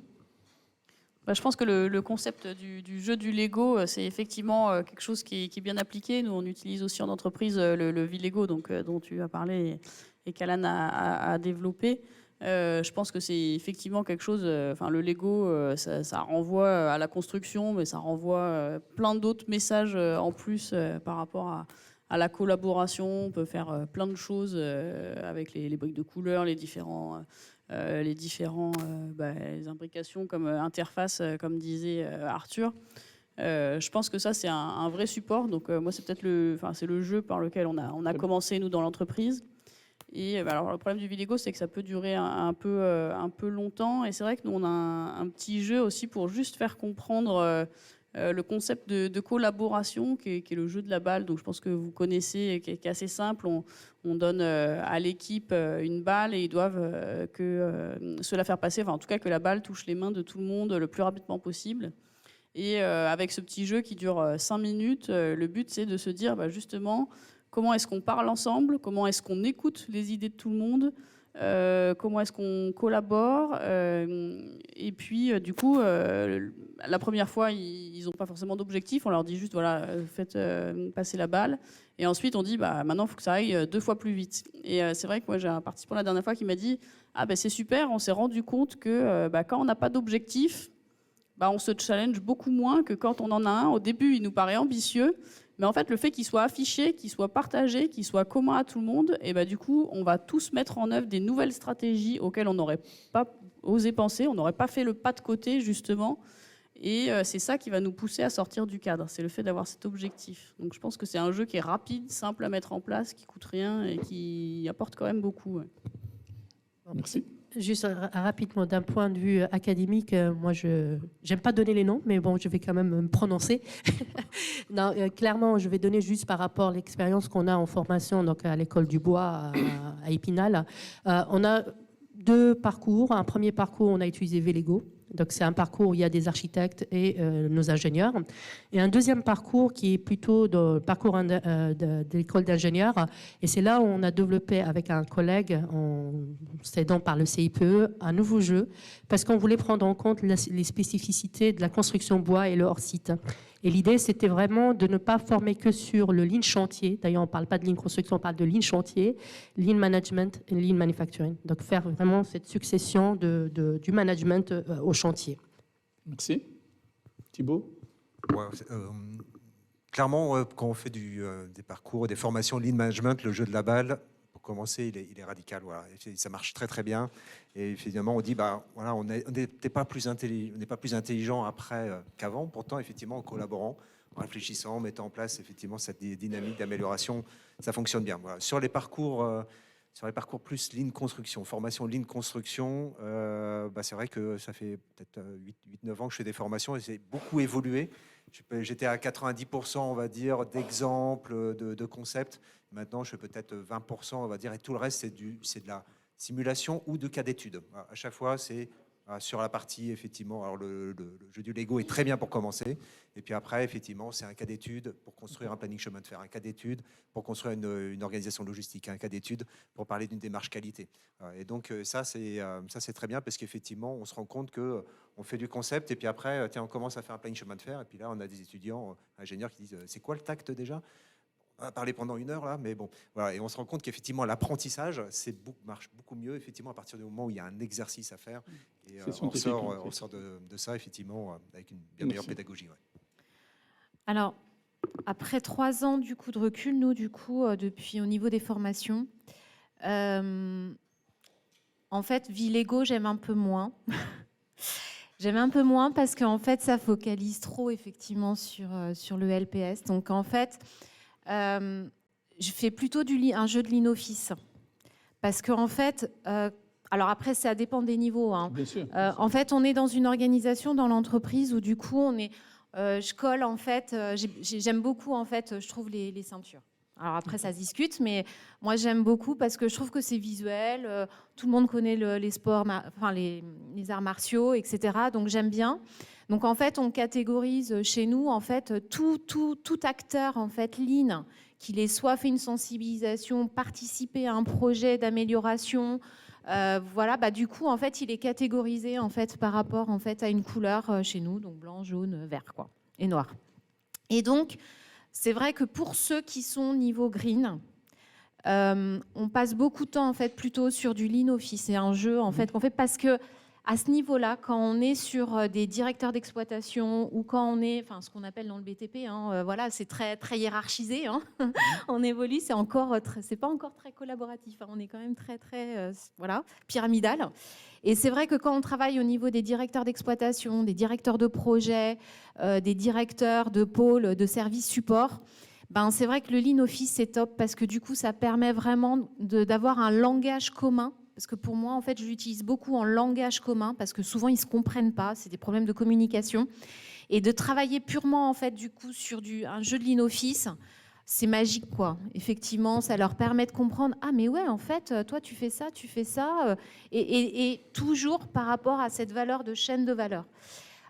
Je pense que le concept du jeu du Lego, c'est effectivement quelque chose qui est bien appliqué. Nous, on utilise aussi en entreprise le Vilego, donc, dont tu as parlé et qu'Alan a développé. Je pense que c'est effectivement quelque chose. Le Lego, ça renvoie à la construction, mais ça renvoie plein d'autres messages en plus par rapport à la collaboration. On peut faire plein de choses avec les briques de couleurs, les différentes imbrications comme interface, comme disait Arthur. Je pense que ça, c'est un vrai support. Donc, moi, c'est peut-être le jeu par lequel on a commencé, nous, dans l'entreprise. Et alors, le problème du Vilego, c'est que ça peut durer un peu longtemps. Et c'est vrai que nous, on a un petit jeu aussi pour juste faire comprendre le concept de collaboration, qui est le jeu de la balle. Donc, je pense que vous connaissez, qui est assez simple. On donne à l'équipe une balle et ils doivent se la faire passer. Enfin, en tout cas, que la balle touche les mains de tout le monde le plus rapidement possible. Et avec ce petit jeu qui dure 5 minutes, le but, c'est de se dire justement comment est-ce qu'on parle ensemble, comment est-ce qu'on écoute les idées de tout le monde, comment est-ce qu'on collabore. Et puis, du coup, la première fois, ils n'ont pas forcément d'objectif. On leur dit juste, voilà, faites passer la balle. Et ensuite, on dit, maintenant, il faut que ça aille 2 fois plus vite. Et c'est vrai que moi, j'ai un participant la dernière fois qui m'a dit, c'est super, on s'est rendu compte que quand on n'a pas d'objectif, on se challenge beaucoup moins que quand on en a un. Au début, il nous paraît ambitieux. Mais en fait, le fait qu'il soit affiché, qu'il soit partagé, qu'il soit commun à tout le monde, et du coup, on va tous mettre en œuvre des nouvelles stratégies auxquelles on n'aurait pas osé penser, on n'aurait pas fait le pas de côté, justement. Et c'est ça qui va nous pousser à sortir du cadre. C'est le fait d'avoir cet objectif. Donc je pense que c'est un jeu qui est rapide, simple à mettre en place, qui coûte rien et qui apporte quand même beaucoup. Ouais. Merci. Juste rapidement, d'un point de vue académique, moi, je n'aime pas donner les noms, mais bon, je vais quand même me prononcer. Non, clairement, je vais donner juste par rapport à l'expérience qu'on a en formation donc à l'école du Bois à Épinal. On a 2 parcours. Un premier parcours, on a utilisé Vilego. Donc, c'est un parcours où il y a des architectes et nos ingénieurs. Et un deuxième parcours qui est plutôt le parcours de l'école d'ingénieurs. Et c'est là où on a développé avec un collègue, en s'aidant par le CIPE, un nouveau jeu, parce qu'on voulait prendre en compte les spécificités de la construction bois et le hors-site. Et l'idée, c'était vraiment de ne pas former que sur le lean chantier. D'ailleurs, on ne parle pas de lean construction, on parle de lean chantier, lean management et lean manufacturing. Donc, faire vraiment cette succession du management au chantier. Merci. Thibault ? Clairement, quand on fait des parcours, des formations lean management, le jeu de la balle, pour commencer, il est radical. Voilà. Et ça marche très très bien. Et finalement, on dit, on n'est pas plus intelligent après qu'avant. Pourtant, effectivement, en collaborant, en réfléchissant, en mettant en place effectivement cette dynamique d'amélioration, ça fonctionne bien. Voilà. Sur les parcours plus lean construction, formation lean construction, c'est vrai que ça fait peut-être 8-9 ans que je fais des formations et c'est beaucoup évolué. J'étais à 90%, on va dire, d'exemples, de concepts. Maintenant, je fais peut-être 20%, on va dire, et tout le reste, c'est de la simulation ou de cas d'études. À chaque fois, c'est sur la partie, effectivement, alors le jeu du Lego est très bien pour commencer. Et puis après, effectivement, c'est un cas d'étude pour construire un planning chemin de fer, un cas d'étude pour construire une organisation logistique, un cas d'étude pour parler d'une démarche qualité. Et donc, ça, c'est très bien parce qu'effectivement, on se rend compte qu'on fait du concept et puis après, on commence à faire un planning chemin de fer. Et puis là, on a des étudiants, ingénieurs qui disent, c'est quoi le tact déjà ? On va parler pendant 1 heure là, mais bon, voilà. Et on se rend compte qu'effectivement l'apprentissage marche beaucoup mieux effectivement à partir du moment où il y a un exercice à faire. Et on sort de ça effectivement avec une bien meilleure pédagogie. Ouais. Alors, après 3 ans du coup de recul, nous du coup depuis au niveau des formations, en fait, vie Lego, j'aime un peu moins. J'aime un peu moins parce qu'en fait, ça focalise trop effectivement sur le LPS. Donc en fait, je fais plutôt un jeu de LeanOffice. Parce qu'en fait, alors après, ça dépend des niveaux. Hein. Bien sûr. En fait, on est dans une organisation dans l'entreprise où du coup, je colle en fait, j'aime beaucoup en fait, je trouve les ceintures. Alors après, ça se discute, mais moi, j'aime beaucoup parce que je trouve que c'est visuel. Tout le monde connaît les sports, enfin les arts martiaux, etc. Donc j'aime bien. Donc en fait, on catégorise chez nous en fait tout acteur en fait Lean qu'il ait soit fait une sensibilisation, participé à un projet d'amélioration. Voilà, bah, du coup, en fait, il est catégorisé en fait par rapport en fait à une couleur chez nous, donc blanc, jaune, vert, quoi, et noir. Et donc, c'est vrai que pour ceux qui sont niveau green, on passe beaucoup de temps en fait plutôt sur du LeanOffice. C'est un jeu en fait qu'on fait parce que à ce niveau-là, quand on est sur des directeurs d'exploitation ou quand on est, enfin ce qu'on appelle dans le BTP, hein, voilà, c'est très très hiérarchisé. Hein. On évolue, c'est pas encore très collaboratif. Hein. On est quand même très voilà, pyramidal. Et c'est vrai que quand on travaille au niveau des directeurs d'exploitation, des directeurs de projet, des directeurs de pôle, de services support, ben c'est vrai que le LeanOffice c'est top parce que du coup ça permet vraiment d'avoir un langage commun. Parce que pour moi, en fait, je l'utilise beaucoup en langage commun parce que souvent, ils ne se comprennent pas. C'est des problèmes de communication. Et de travailler purement, en fait, du coup, sur un jeu de LeanOffice, c'est magique, quoi. Effectivement, ça leur permet de comprendre « Ah, mais ouais, en fait, toi, tu fais ça. » Et toujours par rapport à cette valeur de chaîne de valeur.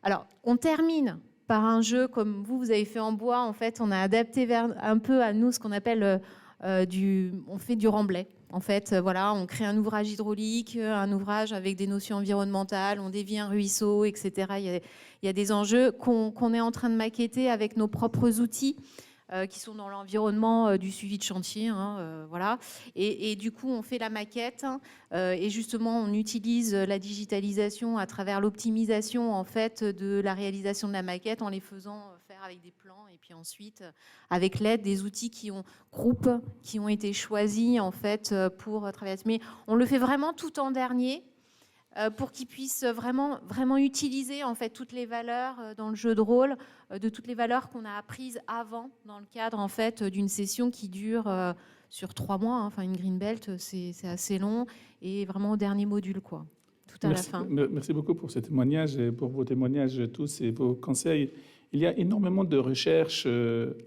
Alors, on termine par un jeu comme vous avez fait en bois. En fait, on a adapté un peu à nous ce qu'on appelle on fait du remblai. En fait, voilà, on crée un ouvrage hydraulique, un ouvrage avec des notions environnementales, on dévie un ruisseau, etc. Il y a des enjeux qu'on est en train de maqueter avec nos propres outils qui sont dans l'environnement du suivi de chantier. Hein, voilà. Et du coup, on fait la maquette et justement, on utilise la digitalisation à travers l'optimisation en fait, de la réalisation de la maquette en les faisant faire avec des plans et puis ensuite avec l'aide des outils qui ont été choisis en fait, pour travailler. Mais on le fait vraiment tout en dernier pour qu'ils puissent vraiment, vraiment utiliser en fait, toutes les valeurs dans le jeu de rôle, de toutes les valeurs qu'on a apprises avant dans le cadre en fait, d'une session qui dure sur 3 mois. Hein. Enfin, une green belt, c'est assez long et vraiment au dernier module, quoi, tout à la fin. Merci beaucoup pour ce témoignage et pour vos témoignages tous et vos conseils. Il y a énormément de recherches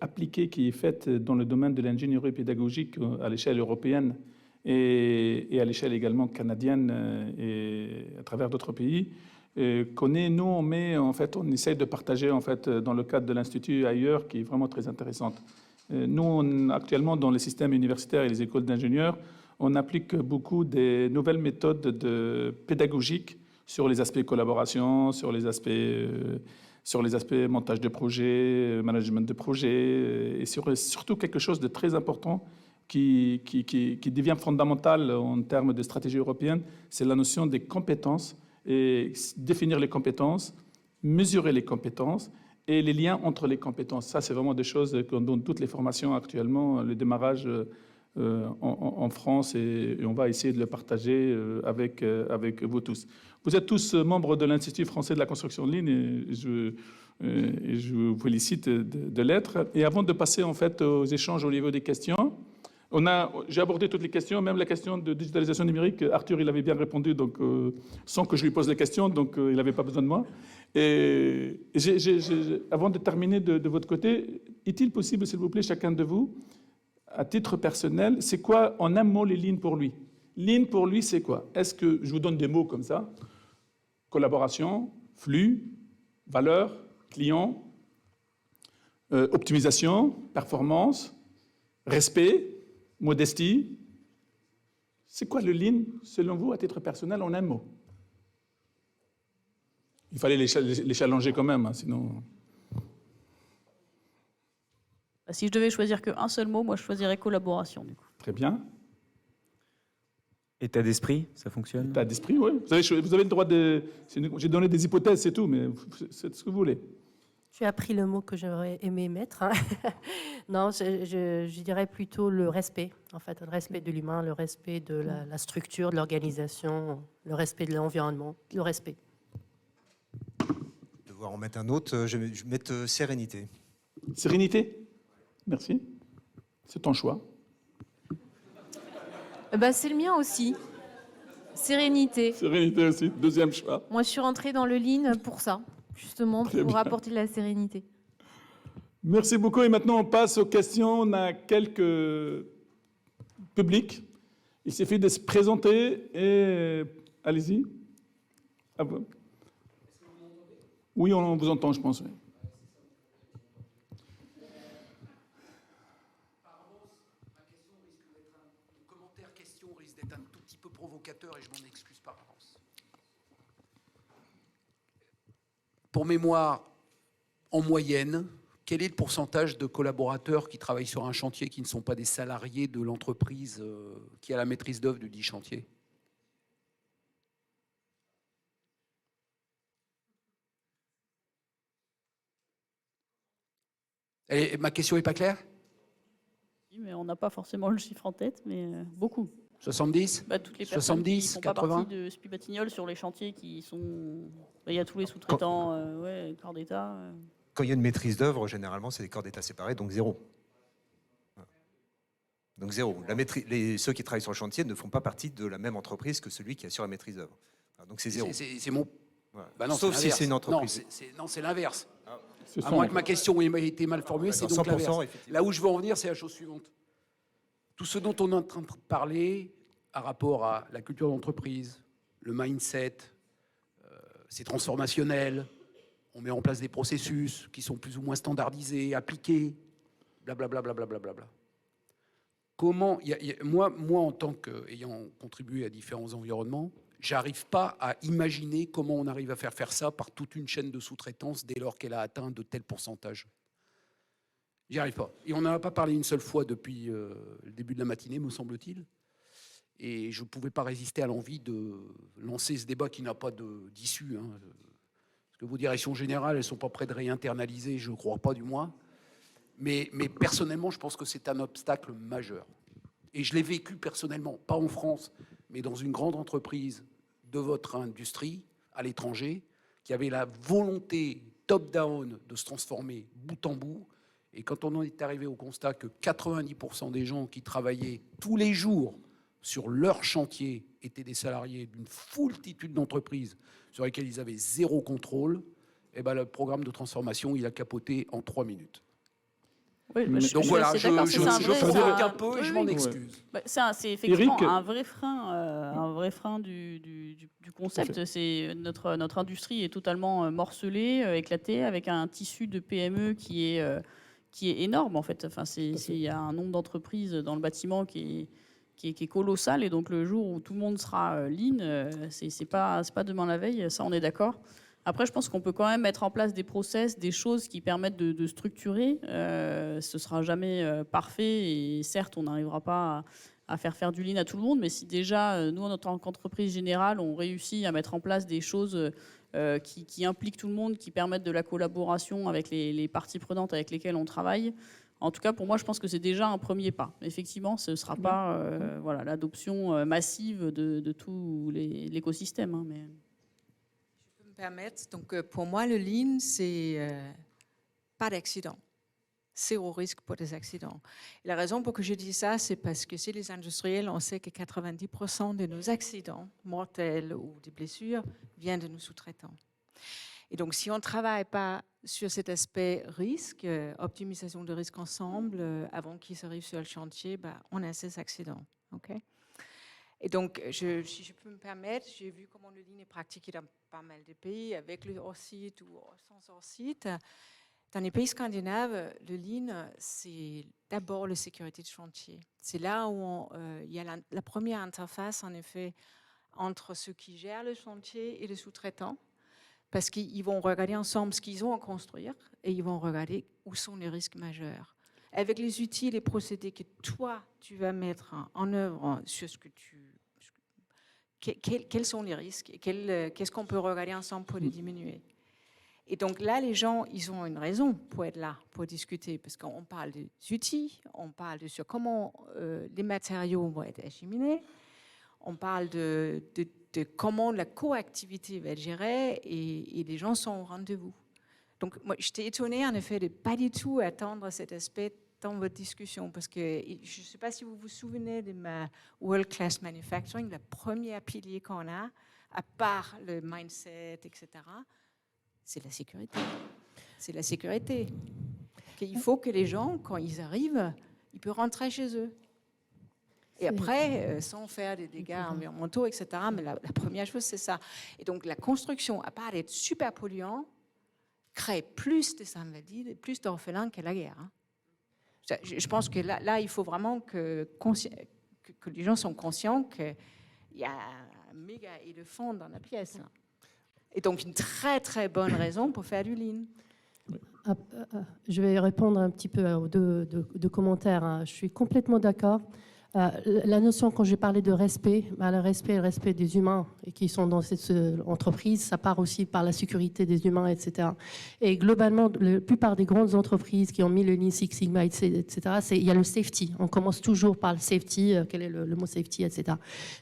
appliquées qui est faite dans le domaine de l'ingénierie pédagogique à l'échelle européenne et à l'échelle également canadienne et à travers d'autres pays. Nous, on essaie de partager en fait, dans le cadre de l'Institut ailleurs, qui est vraiment très intéressante. Nous, actuellement, dans les systèmes universitaires et les écoles d'ingénieurs, on applique beaucoup des nouvelles méthodes pédagogiques sur les aspects collaboration, sur les aspects montage de projet, management de projet, et surtout quelque chose de très important qui devient fondamental en termes de stratégie européenne, c'est la notion des compétences, et définir les compétences, mesurer les compétences et les liens entre les compétences. Ça, c'est vraiment des choses dans toutes les formations actuellement, le démarrage en France, et on va essayer de le partager avec vous tous. Vous êtes tous membres de l'Institut français de la construction de Lean et je vous félicite de l'être. Et avant de passer en fait aux échanges au niveau des questions, j'ai abordé toutes les questions, même la question de digitalisation numérique. Arthur, il avait bien répondu, donc, sans que je lui pose les questions, donc il n'avait pas besoin de moi. Et avant de terminer de votre côté, est-il possible, s'il vous plaît, chacun de vous, à titre personnel, c'est quoi en un mot les Lean pour lui? Lean pour lui, c'est quoi? Est-ce que je vous donne des mots comme ça? Collaboration, flux, valeur, client, optimisation, performance, respect, modestie. C'est quoi le Lean, selon vous, à titre personnel, en un mot? Il fallait les challenger quand même, hein, sinon... Si je devais choisir qu'un seul mot, moi je choisirais collaboration. Du coup. Très bien. État d'esprit, ça fonctionne? État d'esprit, oui. Vous avez le droit de... J'ai donné des hypothèses, c'est tout, mais c'est ce que vous voulez. J'ai appris le mot que j'aurais aimé mettre. Non, je dirais plutôt le respect, en fait, le respect de l'humain, le respect de la structure, de l'organisation, le respect de l'environnement, le respect. Devoir en mettre un autre, je vais mettre sérénité. Sérénité? Merci. C'est ton choix. C'est le mien aussi. Sérénité. Sérénité aussi, deuxième choix. Moi, je suis rentrée dans le Lean pour ça, justement, Très pour bien. apporter de la sérénité. Merci beaucoup. Et maintenant, on passe aux questions. On a quelques publics. Il suffit de se présenter et allez-y. À vous. Oui, on vous entend, je pense. Oui. Question risque d'être un tout petit peu provocateur et je m'en excuse par avance. Pour mémoire, en moyenne, quel est le pourcentage de collaborateurs qui travaillent sur un chantier qui ne sont pas des salariés de l'entreprise qui a la maîtrise d'œuvre du dit chantier? Et ma question n'est pas claire? Mais on n'a pas forcément le chiffre en tête, mais beaucoup. 70? Toutes les personnes 70, qui font 80? pas partie de SPI Batignolles sur les chantiers qui sont... Il y a tous les sous-traitants, corps d'État. Quand il y a une maîtrise d'œuvre, généralement, c'est des corps d'État séparés, donc zéro. Donc zéro. Ceux qui travaillent sur le chantier ne font pas partie de la même entreprise que celui qui assure la maîtrise d'œuvre. Donc c'est zéro. C'est mon... Voilà. Bah non, sauf si c'est une entreprise. Non, c'est l'inverse. Ce À sont- moins que ma question ait été mal formulée, c'est donc 100%, l'inverse. effectivement. Là où je veux en venir, c'est la chose suivante. Tout ce dont on est en train de parler, à rapport à la culture d'entreprise, le mindset, c'est transformationnel, on met en place des processus qui sont plus ou moins standardisés, appliqués, blablabla. Comment, moi, en tant qu'ayant contribué à différents environnements, j'arrive pas à imaginer comment on arrive à faire ça par toute une chaîne de sous-traitance dès lors qu'elle a atteint de tels pourcentages. J'y arrive pas. Et on n'en a pas parlé une seule fois depuis le début de la matinée, me semble-t-il. Et je ne pouvais pas résister à l'envie de lancer ce débat qui n'a pas d'issue. Hein. Parce que vos directions générales, elles ne sont pas près de réinternaliser, je ne crois pas du moins. Mais personnellement, je pense que c'est un obstacle majeur. Et je l'ai vécu personnellement, pas en France, mais dans une grande entreprise de votre industrie, à l'étranger, qui avait la volonté top-down de se transformer bout en bout. Et quand on en est arrivé au constat que 90% des gens qui travaillaient tous les jours sur leur chantier étaient des salariés d'une foultitude d'entreprises sur lesquelles ils avaient zéro contrôle, et ben le programme de transformation, il a capoté en 3 minutes. Oui, Donc voilà, je provoque un peu et je m'en oui. excuse. C'est effectivement Eric, un vrai frein du concept. C'est notre industrie est totalement morcelée, éclatée, avec un tissu de PME qui est énorme en fait. Enfin, il y a un nombre d'entreprises dans le bâtiment qui est colossal, et donc le jour où tout le monde sera lean, c'est pas demain la veille, ça on est d'accord. Après, je pense qu'on peut quand même mettre en place des process, des choses qui permettent de structurer. Ce sera jamais parfait, et certes, on n'arrivera pas à faire du lean à tout le monde, mais si déjà, nous, en tant qu'entreprise générale, on réussit à mettre en place des choses qui impliquent tout le monde, qui permettent de la collaboration avec les parties prenantes avec lesquelles on travaille, en tout cas, pour moi, je pense que c'est déjà un premier pas. Effectivement, ce ne sera pas l'adoption massive de tout l'écosystème. Hein, mais... Je peux me permettre. Donc, pour moi, le lean, c'est pas d'accident. Zéro risque pour des accidents. Et la raison pour que je dis ça, c'est parce que chez les industriels, on sait que 90% de nos accidents mortels ou des blessures viennent de nos sous-traitants. Et donc, si on ne travaille pas sur cet aspect risque, optimisation de risque ensemble, avant qu'ils arrivent sur le chantier, on a ces accidents. Okay? Et donc, si je peux me permettre, j'ai vu comment le lean est pratiqué dans pas mal de pays, avec le hors-site ou sans hors-site. Dans les pays scandinaves, le lean, c'est d'abord la sécurité de chantier. C'est là où il y a la première interface, en effet, entre ceux qui gèrent le chantier et les sous-traitants. Parce qu'ils vont regarder ensemble ce qu'ils ont à construire et ils vont regarder où sont les risques majeurs. avec les outils, les procédés que toi, tu vas mettre en œuvre sur ce que quels sont les risques et qu'est-ce qu'on peut regarder ensemble pour les diminuer. Et donc là, les gens, ils ont une raison pour être là, pour discuter, parce qu'on parle des outils, on parle de sur comment les matériaux vont être acheminés, on parle de comment la coactivité va être gérée, et les gens sont au rendez-vous. Donc moi, j'étais étonnée, en effet, de ne pas du tout attendre cet aspect dans votre discussion, parce que je ne sais pas si vous vous souvenez de ma World Class Manufacturing, le premier pilier qu'on a, à part le mindset, etc., c'est la sécurité. C'est la sécurité. Il faut que les gens, quand ils arrivent, ils peuvent rentrer chez eux. Et après, sans faire des dégâts environnementaux, etc. Mais la première chose, c'est ça. Et donc, la construction, à part d'être super polluant, crée plus de invalides, plus d'orphelins que la guerre. Je pense que là, il faut vraiment que les gens soient conscients qu'il y a un méga éléphant dans la pièce. Et donc, une très, très bonne raison pour faire du lean. Je vais répondre un petit peu aux deux commentaires. Je suis complètement d'accord. La notion, quand j'ai parlé de respect, le respect des humains et qui sont dans cette entreprise, ça part aussi par la sécurité des humains, etc. Et globalement, la plupart des grandes entreprises qui ont mis le Lean Six Sigma, etc., il y a le safety. On commence toujours par le safety, quel est le mot safety, etc.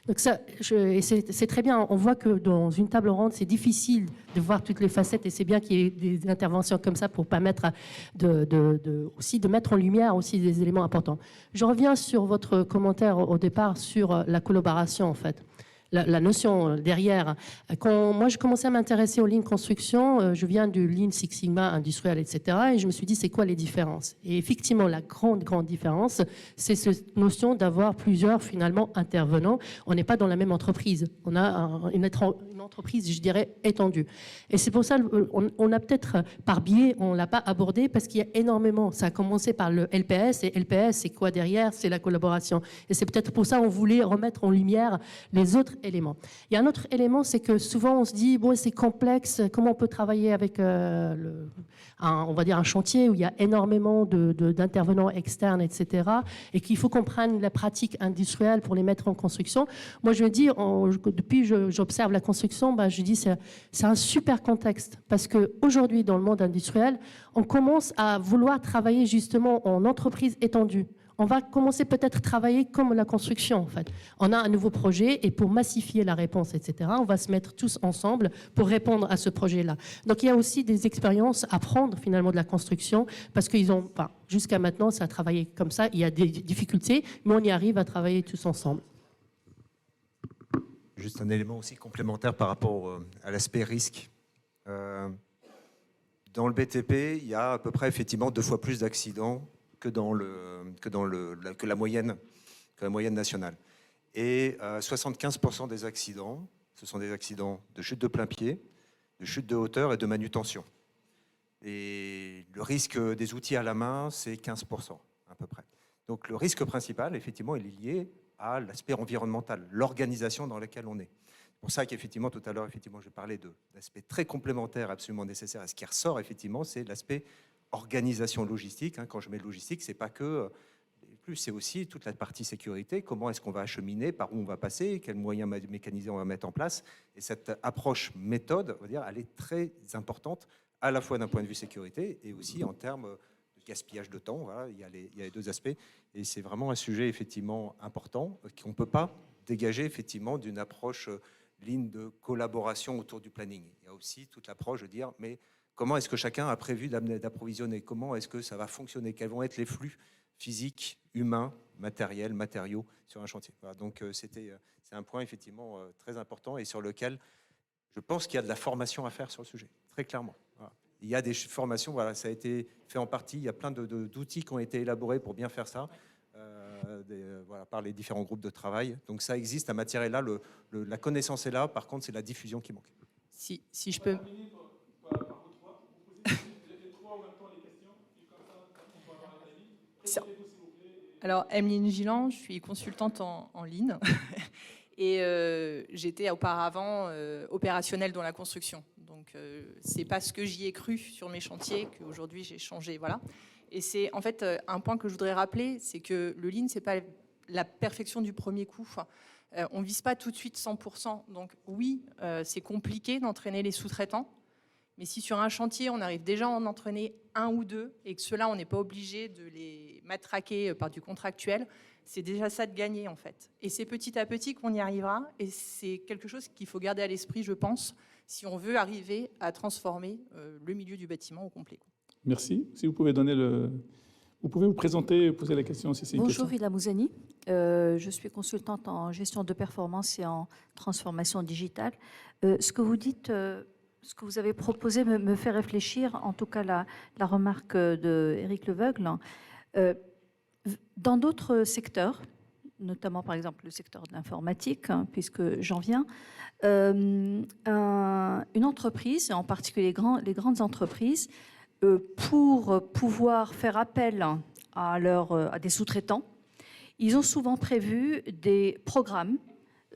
Donc ça, c'est très bien. On voit que dans une table ronde, c'est difficile de voir toutes les facettes, et c'est bien qu'il y ait des interventions comme ça pour permettre aussi de mettre en lumière aussi des éléments importants. Je reviens sur votre commentaire au départ sur la collaboration, en fait. La notion derrière. Quand moi, je commençais à m'intéresser au Lean Construction, je viens du Lean Six Sigma industriel, etc. Et je me suis dit, c'est quoi les différences? Et effectivement, la grande différence, c'est cette notion d'avoir plusieurs, finalement, intervenants. On n'est pas dans la même entreprise. On a une entreprise, je dirais, étendue. Et c'est pour ça on a peut-être, par biais, on ne l'a pas abordé, parce qu'il y a énormément. Ça a commencé par le LPS, et LPS, c'est quoi derrière? C'est la collaboration. Et c'est peut-être pour ça qu'on voulait remettre en lumière les autres élément. Il y a un autre élément, c'est que souvent on se dit, bon, c'est complexe, comment on peut travailler avec on va dire un chantier où il y a énormément d'intervenants externes, etc., et qu'il faut qu'on prenne la pratique industrielle pour les mettre en construction. Moi, je dis, depuis que j'observe la construction, je dis c'est un super contexte, parce qu'aujourd'hui, dans le monde industriel, on commence à vouloir travailler justement en entreprise étendue. On va commencer peut-être à travailler comme la construction, en fait. On a un nouveau projet, et pour massifier la réponse, etc., on va se mettre tous ensemble pour répondre à ce projet-là. Donc, il y a aussi des expériences à prendre, finalement, de la construction, parce qu'ils ont, jusqu'à maintenant, ça a travaillé comme ça. Il y a des difficultés, mais on y arrive à travailler tous ensemble. Juste un élément aussi complémentaire par rapport à l'aspect risque. Dans le BTP, il y a à peu près, effectivement, 2 fois plus d'accidents que la moyenne nationale. Et 75% des accidents, ce sont des accidents de chute de plein pied, de chute de hauteur et de manutention. Et le risque des outils à la main, c'est 15% à peu près. Donc le risque principal, effectivement, il est lié à l'aspect environnemental, l'organisation dans laquelle on est. C'est pour ça qu'effectivement, tout à l'heure, effectivement, je parlais d'aspect très complémentaire, absolument nécessaire. Et ce qui ressort, effectivement, c'est l'aspect organisation logistique. Quand je mets logistique, c'est pas que plus, c'est aussi toute la partie sécurité. Comment est-ce qu'on va acheminer, par où on va passer, quels moyens mécanisés on va mettre en place. Et cette approche méthode, on va dire, elle est très importante, à la fois d'un point de vue sécurité et aussi en termes de gaspillage de temps. Voilà, il y a les 2 aspects. Et c'est vraiment un sujet effectivement important qu'on ne peut pas dégager effectivement d'une approche ligne de collaboration autour du planning. Il y a aussi toute l'approche de dire, mais comment est-ce que chacun a prévu d'approvisionner? Comment est-ce que ça va fonctionner? Quels vont être les flux physiques, humains, matériels, matériaux sur un chantier? Voilà, donc c'est un point effectivement très important et sur lequel je pense qu'il y a de la formation à faire sur le sujet, très clairement. Voilà. Il y a des formations, voilà, ça a été fait en partie, il y a plein d'outils qui ont été élaborés pour bien faire ça, voilà, par les différents groupes de travail. Donc ça existe, la matière est là, la connaissance est là, par contre c'est la diffusion qui manque. Si je peux... Alors, Emeline Gillan, je suis consultante en Lean et j'étais auparavant opérationnelle dans la construction. Donc, c'est parce que j'y ai cru sur mes chantiers qu'aujourd'hui j'ai changé. Voilà. Et c'est en fait un point que je voudrais rappeler, c'est que le lean, c'est pas la perfection du premier coup. On vise pas tout de suite 100%. Donc oui, c'est compliqué d'entraîner les sous-traitants. Mais si sur un chantier, on arrive déjà à en entraîner un ou deux et que ceux-là, on n'est pas obligé de les matraquer par du contractuel, c'est déjà ça de gagner en fait. Et c'est petit à petit qu'on y arrivera. Et c'est quelque chose qu'il faut garder à l'esprit, je pense, si on veut arriver à transformer le milieu du bâtiment au complet. Merci. Si vous pouvez donner le... Vous pouvez vous présenter et poser la question si c'est une question. Bonjour, Ila Mouzani. Je suis consultante en gestion de performance et en transformation digitale. Ce que vous dites, ce que vous avez proposé me fait réfléchir, en tout cas la remarque d'Éric Leveugle. Dans d'autres secteurs, notamment par exemple le secteur de l'informatique, puisque j'en viens, une entreprise, en particulier les grandes entreprises, pour pouvoir faire appel à des sous-traitants, ils ont souvent prévu des programmes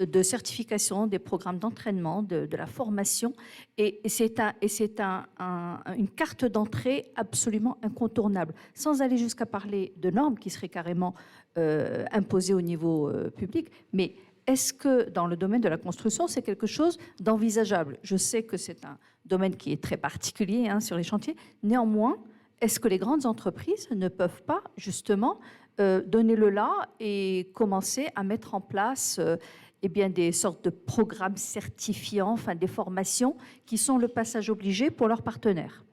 de certification, des programmes d'entraînement, de la formation, et c'est une carte d'entrée absolument incontournable, sans aller jusqu'à parler de normes qui seraient carrément imposées au niveau public, mais est-ce que dans le domaine de la construction, c'est quelque chose d'envisageable? Je sais que c'est un domaine qui est très particulier sur les chantiers. Néanmoins, est-ce que les grandes entreprises ne peuvent pas justement donner le là et commencer à mettre en place des sortes de programmes certifiants, enfin des formations qui sont le passage obligé pour leurs partenaires?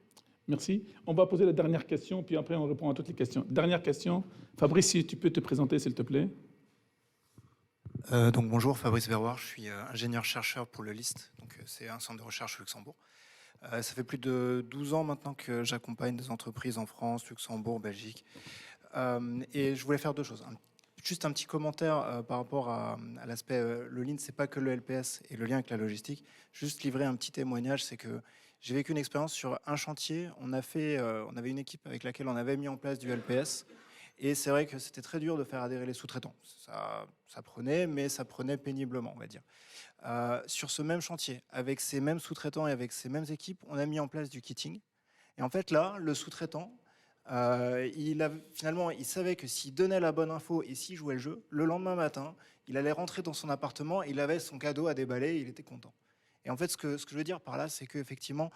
Merci. On va poser la dernière question, puis après on répond à toutes les questions. Dernière question. Fabrice, si tu peux te présenter, s'il te plaît. Donc bonjour, Fabrice Verroir, je suis ingénieur-chercheur pour le LIST, donc c'est un centre de recherche au Luxembourg. Ça fait plus de 12 ans maintenant que j'accompagne des entreprises en France, Luxembourg, Belgique. Et je voulais faire deux choses. Juste un petit commentaire par rapport à l'aspect, le Lean, c'est pas que le LPS et le lien avec la logistique. Juste livrer un petit témoignage, c'est que j'ai vécu une expérience sur un chantier. On avait une équipe avec laquelle on avait mis en place du LPS. Et c'est vrai que c'était très dur de faire adhérer les sous-traitants. Ça prenait, mais ça prenait péniblement, on va dire. Sur ce même chantier, avec ces mêmes sous-traitants et avec ces mêmes équipes, on a mis en place du kitting. Et en fait, là, le sous-traitant, finalement, il savait que s'il donnait la bonne info et s'il jouait le jeu, le lendemain matin, il allait rentrer dans son appartement, il avait son cadeau à déballer, il était content. Et en fait, ce que je veux dire par là, c'est qu'effectivement,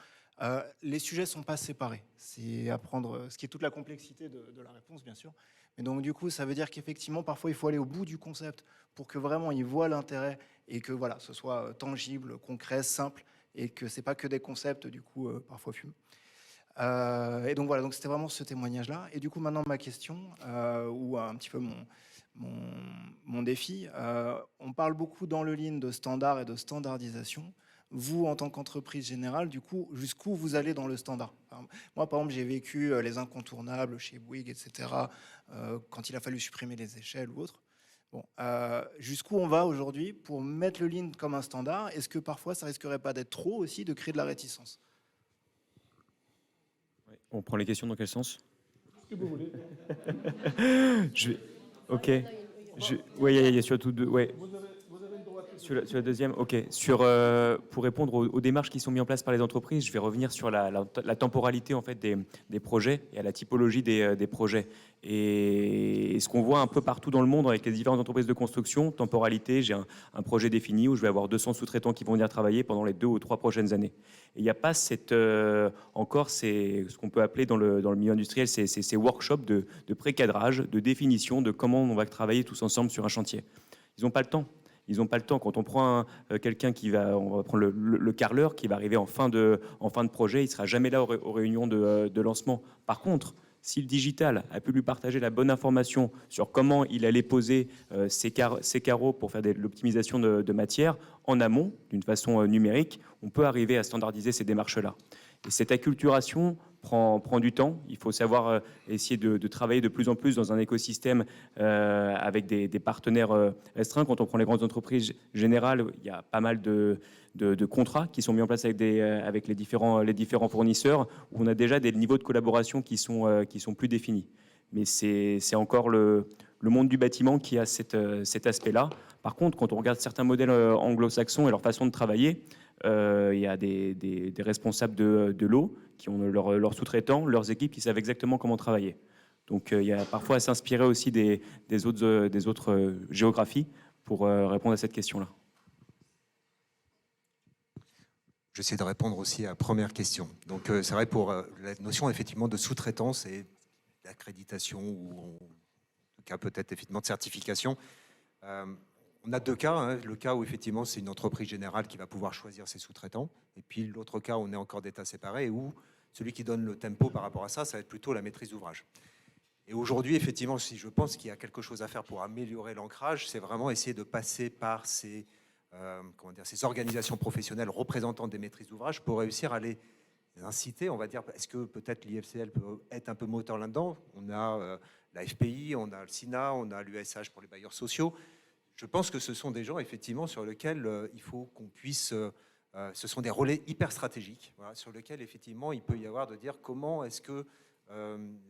les sujets ne sont pas séparés. C'est apprendre, ce qui est toute la complexité de la réponse, bien sûr. Mais donc, du coup, ça veut dire qu'effectivement, parfois, il faut aller au bout du concept pour que vraiment ils voient l'intérêt et que voilà, ce soit tangible, concret, simple et que ce n'est pas que des concepts, du coup, parfois fument. Et donc, voilà, donc c'était vraiment ce témoignage-là. Et du coup, maintenant, ma question, ou un petit peu mon défi, on parle beaucoup dans le Lean de standards et de standardisation. Vous, en tant qu'entreprise générale, du coup, jusqu'où vous allez dans le standard? Moi, par exemple, j'ai vécu les incontournables chez Bouygues, etc., quand il a fallu supprimer les échelles ou autre. Bon, jusqu'où on va aujourd'hui pour mettre le Lean comme un standard? Est-ce que parfois, ça risquerait pas d'être trop aussi, de créer de la réticence? On prend les questions dans quel sens? Ce que vous voulez. Ok. Oui, il y a surtout deux. Ouais. Sur la deuxième, ok. Pour répondre aux démarches qui sont mises en place par les entreprises, je vais revenir sur la temporalité en fait des projets et à la typologie des projets. Et ce qu'on voit un peu partout dans le monde avec les différentes entreprises de construction, temporalité, j'ai un projet défini où je vais avoir 200 sous-traitants qui vont venir travailler pendant les 2 ou 3 prochaines années. Et il n'y a pas encore ce qu'on peut appeler dans le milieu industriel, ces workshops de pré-cadrage, de définition de comment on va travailler tous ensemble sur un chantier. Ils n'ont pas le temps. Ils n'ont pas le temps. Quand on prend quelqu'un on va prendre le carreleur qui va arriver en fin de projet, il ne sera jamais là aux réunions de lancement. Par contre, si le digital a pu lui partager la bonne information sur comment il allait poser ses carreaux pour faire de l'optimisation de matière en amont, d'une façon numérique, on peut arriver à standardiser ces démarches-là. Et cette acculturation prend du temps. Il faut savoir essayer de travailler de plus en plus dans un écosystème avec des partenaires restreints. Quand on prend les grandes entreprises générales, il y a pas mal de contrats qui sont mis en place avec les différents fournisseurs, où on a déjà des niveaux de collaboration qui sont plus définis. Mais c'est encore le monde du bâtiment qui a cet aspect-là. Par contre, quand on regarde certains modèles anglo-saxons et leur façon de travailler, il y a des responsables de l'eau qui ont leurs sous-traitants, leurs équipes qui savent exactement comment travailler. Donc il y a parfois à s'inspirer aussi des autres géographies pour répondre à cette question-là. J'essaie de répondre aussi à la première question. Donc c'est vrai pour la notion effectivement de sous-traitance et d'accréditation ou en tout cas peut-être effectivement de certification. On a deux cas, hein. Le cas où effectivement c'est une entreprise générale qui va pouvoir choisir ses sous-traitants, et puis l'autre cas où on est encore d'état séparé et où celui qui donne le tempo par rapport à ça, ça va être plutôt la maîtrise d'ouvrage. Et aujourd'hui, effectivement, si je pense qu'il y a quelque chose à faire pour améliorer l'ancrage, c'est vraiment essayer de passer par ces organisations professionnelles représentantes des maîtrises d'ouvrage pour réussir à les inciter, on va dire, est-ce que peut-être l'IFCL peut être un peu moteur là-dedans? On a la FPI, on a le SINA, on a l'USH pour les bailleurs sociaux. Je pense que ce sont des gens, effectivement, sur lesquels il faut qu'on puisse... ce sont des relais hyper stratégiques, voilà, sur lesquels, effectivement, il peut y avoir de dire comment est-ce que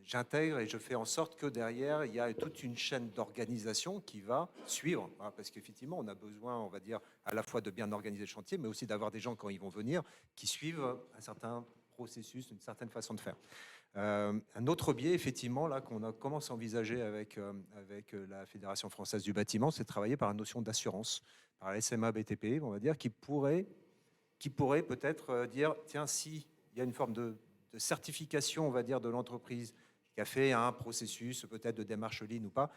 j'intègre et je fais en sorte que derrière, il y a toute une chaîne d'organisation qui va suivre. Voilà, parce qu'effectivement, on a besoin, on va dire, à la fois de bien organiser le chantier, mais aussi d'avoir des gens, quand ils vont venir, qui suivent un certain processus, une certaine façon de faire. Un autre biais, effectivement, là qu'on commence à envisager avec la Fédération française du bâtiment, c'est de travailler par la notion d'assurance, par la SMA BTP, on va dire, qui pourrait peut-être dire, tiens, si il y a une forme de certification, on va dire, de l'entreprise qui a fait un processus peut-être de démarche Lean ou pas,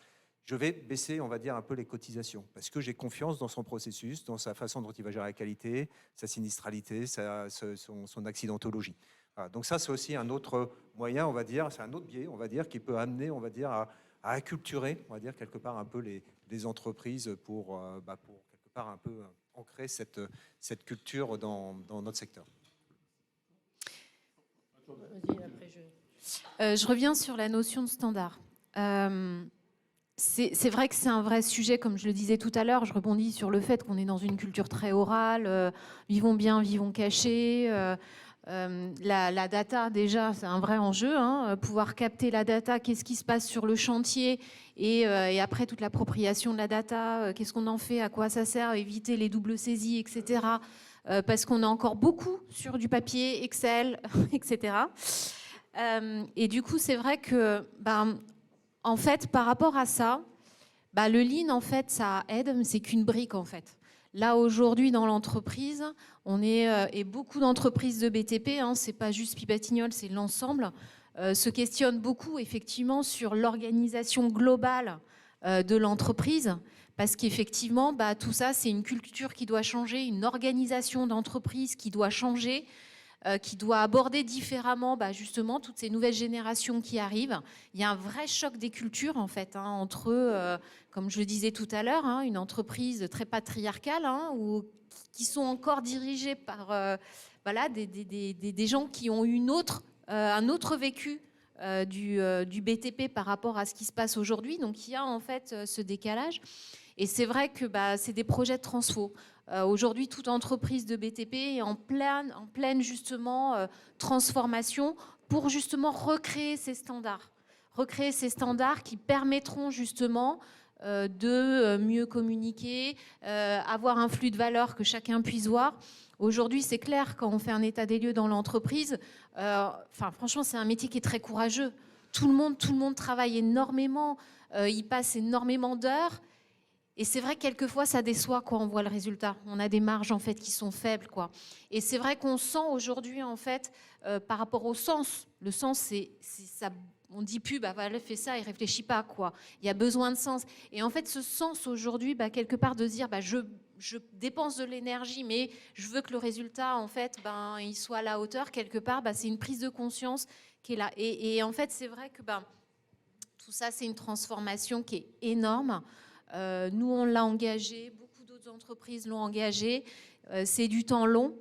je vais baisser, on va dire, un peu les cotisations parce que j'ai confiance dans son processus, dans sa façon dont il va gérer la qualité, sa sinistralité, son accidentologie. Voilà, donc ça, c'est aussi un autre moyen, on va dire, c'est un autre biais, on va dire, qui peut amener, on va dire, à acculturer, on va dire, quelque part un peu les entreprises pour quelque part un peu ancrer cette culture dans notre secteur. Je reviens sur la notion de standard. C'est vrai que c'est un vrai sujet, comme je le disais tout à l'heure. Je rebondis sur le fait qu'on est dans une culture très orale, vivons bien, vivons cachés. La data, déjà, c'est un vrai enjeu. Hein. Pouvoir capter la data, qu'est-ce qui se passe sur le chantier et après toute l'appropriation de la data, qu'est-ce qu'on en fait, à quoi ça sert, éviter les doubles saisies, etc. Parce qu'on a encore beaucoup sur du papier, Excel, etc. Et du coup, c'est vrai que, en fait, par rapport à ça, le Lean, en fait, ça aide, mais c'est qu'une brique, en fait. Là, aujourd'hui, dans l'entreprise, on est, et beaucoup d'entreprises de BTP, hein, c'est pas juste Pipatignol, c'est l'ensemble, se questionnent beaucoup, effectivement, sur l'organisation globale de l'entreprise. Parce qu'effectivement, tout ça, c'est une culture qui doit changer, une organisation d'entreprise qui doit changer, qui doit aborder différemment justement toutes ces nouvelles générations qui arrivent. Il y a un vrai choc des cultures, en fait, hein, entre, comme je le disais tout à l'heure, hein, une entreprise très patriarcale, hein, qui sont encore dirigées par des gens qui ont eu un autre vécu du BTP par rapport à ce qui se passe aujourd'hui. Donc, il y a en fait ce décalage. Et c'est vrai que c'est des projets de transfo. Aujourd'hui, toute entreprise de BTP est en pleine justement transformation pour justement recréer ces standards. Recréer ces standards qui permettront justement de mieux communiquer, avoir un flux de valeur que chacun puisse voir. Aujourd'hui, c'est clair, quand on fait un état des lieux dans l'entreprise, franchement, c'est un métier qui est très courageux. Tout le monde travaille énormément, il passe énormément d'heures. Et c'est vrai que quelquefois, ça déçoit quand on voit le résultat. On a des marges en fait qui sont faibles, quoi. Et c'est vrai qu'on sent aujourd'hui en fait, par rapport au sens. Le sens, c'est ça. On dit plus, voilà, fais ça et réfléchis pas, quoi. Il y a besoin de sens. Et en fait, ce sens aujourd'hui, quelque part de dire, je dépense de l'énergie, mais je veux que le résultat, en fait, il soit à la hauteur. Quelque part, c'est une prise de conscience qui est là. Et en fait, c'est vrai que tout ça, c'est une transformation qui est énorme. Nous, on l'a engagé, beaucoup d'autres entreprises l'ont engagé. C'est du temps long.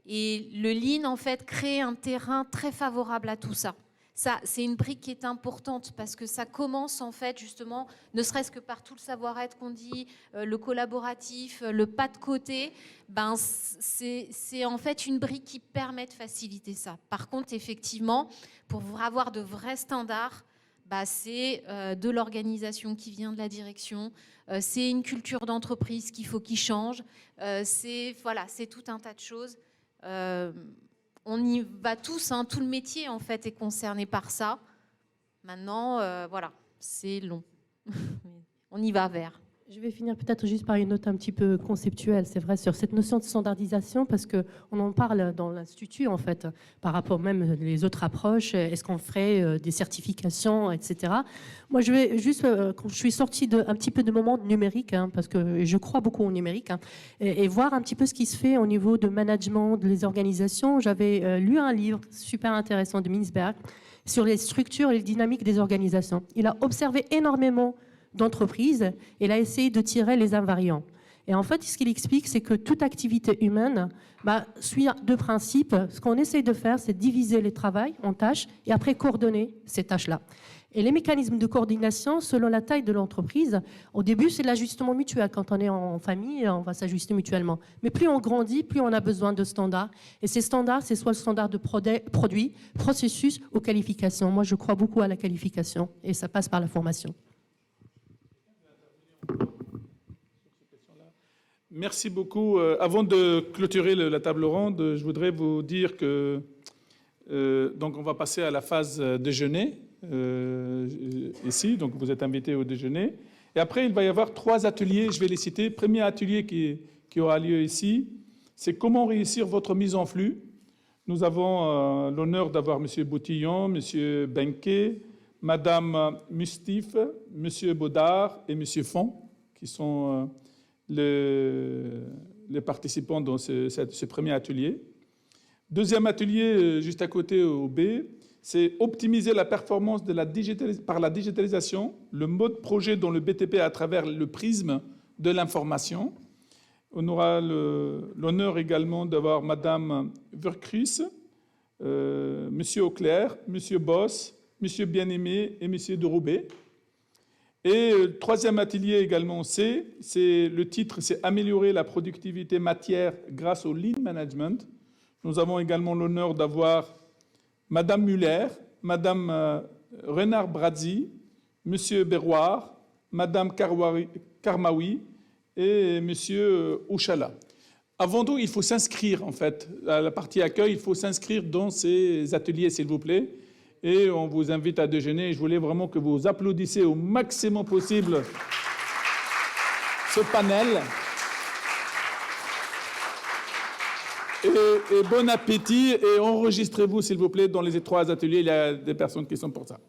Et le Lean, en fait, crée un terrain très favorable à tout ça. Ça, c'est une brique qui est importante parce que ça commence, en fait, justement, ne serait-ce que par tout le savoir-être qu'on dit, le collaboratif, le pas de côté, c'est en fait une brique qui permet de faciliter ça. Par contre, effectivement, pour avoir de vrais standards, c'est de l'organisation qui vient de la direction, c'est une culture d'entreprise qu'il faut qu'il change, c'est tout un tas de choses. On y va tous, hein, tout le métier en fait est concerné par ça. Maintenant, voilà, c'est long. On y va vers. Je vais finir peut-être juste par une note un petit peu conceptuelle, c'est vrai, sur cette notion de standardisation, parce qu'on en parle dans l'Institut, en fait, par rapport même les autres approches. Est-ce qu'on ferait des certifications, etc. Moi, je vais juste, quand je suis sortie un petit peu de mon monde numérique, hein, parce que je crois beaucoup au numérique, hein, et voir un petit peu ce qui se fait au niveau de management, des organisations. J'avais lu un livre super intéressant de Mintzberg sur les structures et les dynamiques des organisations. Il a observé énormément d'entreprise, et il a essayé de tirer les invariants. Et en fait, ce qu'il explique, c'est que toute activité humaine suit deux principes. Ce qu'on essaye de faire, c'est diviser les travaux en tâches et après coordonner ces tâches-là. Et les mécanismes de coordination, selon la taille de l'entreprise, au début, c'est l'ajustement mutuel. Quand on est en famille, on va s'ajuster mutuellement. Mais plus on grandit, plus on a besoin de standards. Et ces standards, c'est soit le standard de produit, processus ou qualification. Moi, je crois beaucoup à la qualification, et ça passe par la formation. Merci beaucoup. Avant de clôturer la table ronde, je voudrais vous dire que donc on va passer à la phase déjeuner ici. Donc vous êtes invités au déjeuner. Et après, il va y avoir 3 ateliers. Je vais les citer. Premier atelier qui aura lieu ici, c'est comment réussir votre mise en flux. Nous avons l'honneur d'avoir M. Boutillon, M. Benquet, Mme Mustif, M. Baudard et M. Font, qui sont les participants dans ce premier atelier. Deuxième atelier, juste à côté au B, c'est optimiser la performance par la digitalisation, le mode projet dans le BTP à travers le prisme de l'information. On aura l'honneur également d'avoir Mme Verkruis, M. Auclair, M. Boss, M. Bien-Aimé et M. de Roubaix. Et le troisième atelier également le titre, c'est améliorer la productivité matière grâce au lean management. Nous avons également l'honneur d'avoir Madame Muller, Madame Renard-Brazzi, Monsieur Berroir, Madame Karmaoui et Monsieur Ouchala. Avant tout, il faut s'inscrire en fait à la partie accueil. Il faut s'inscrire dans ces ateliers, s'il vous plaît. Et on vous invite à déjeuner. Je voulais vraiment que vous applaudissiez au maximum possible ce panel. Et bon appétit. Et enregistrez-vous, s'il vous plaît, dans les 3 ateliers. Il y a des personnes qui sont pour ça.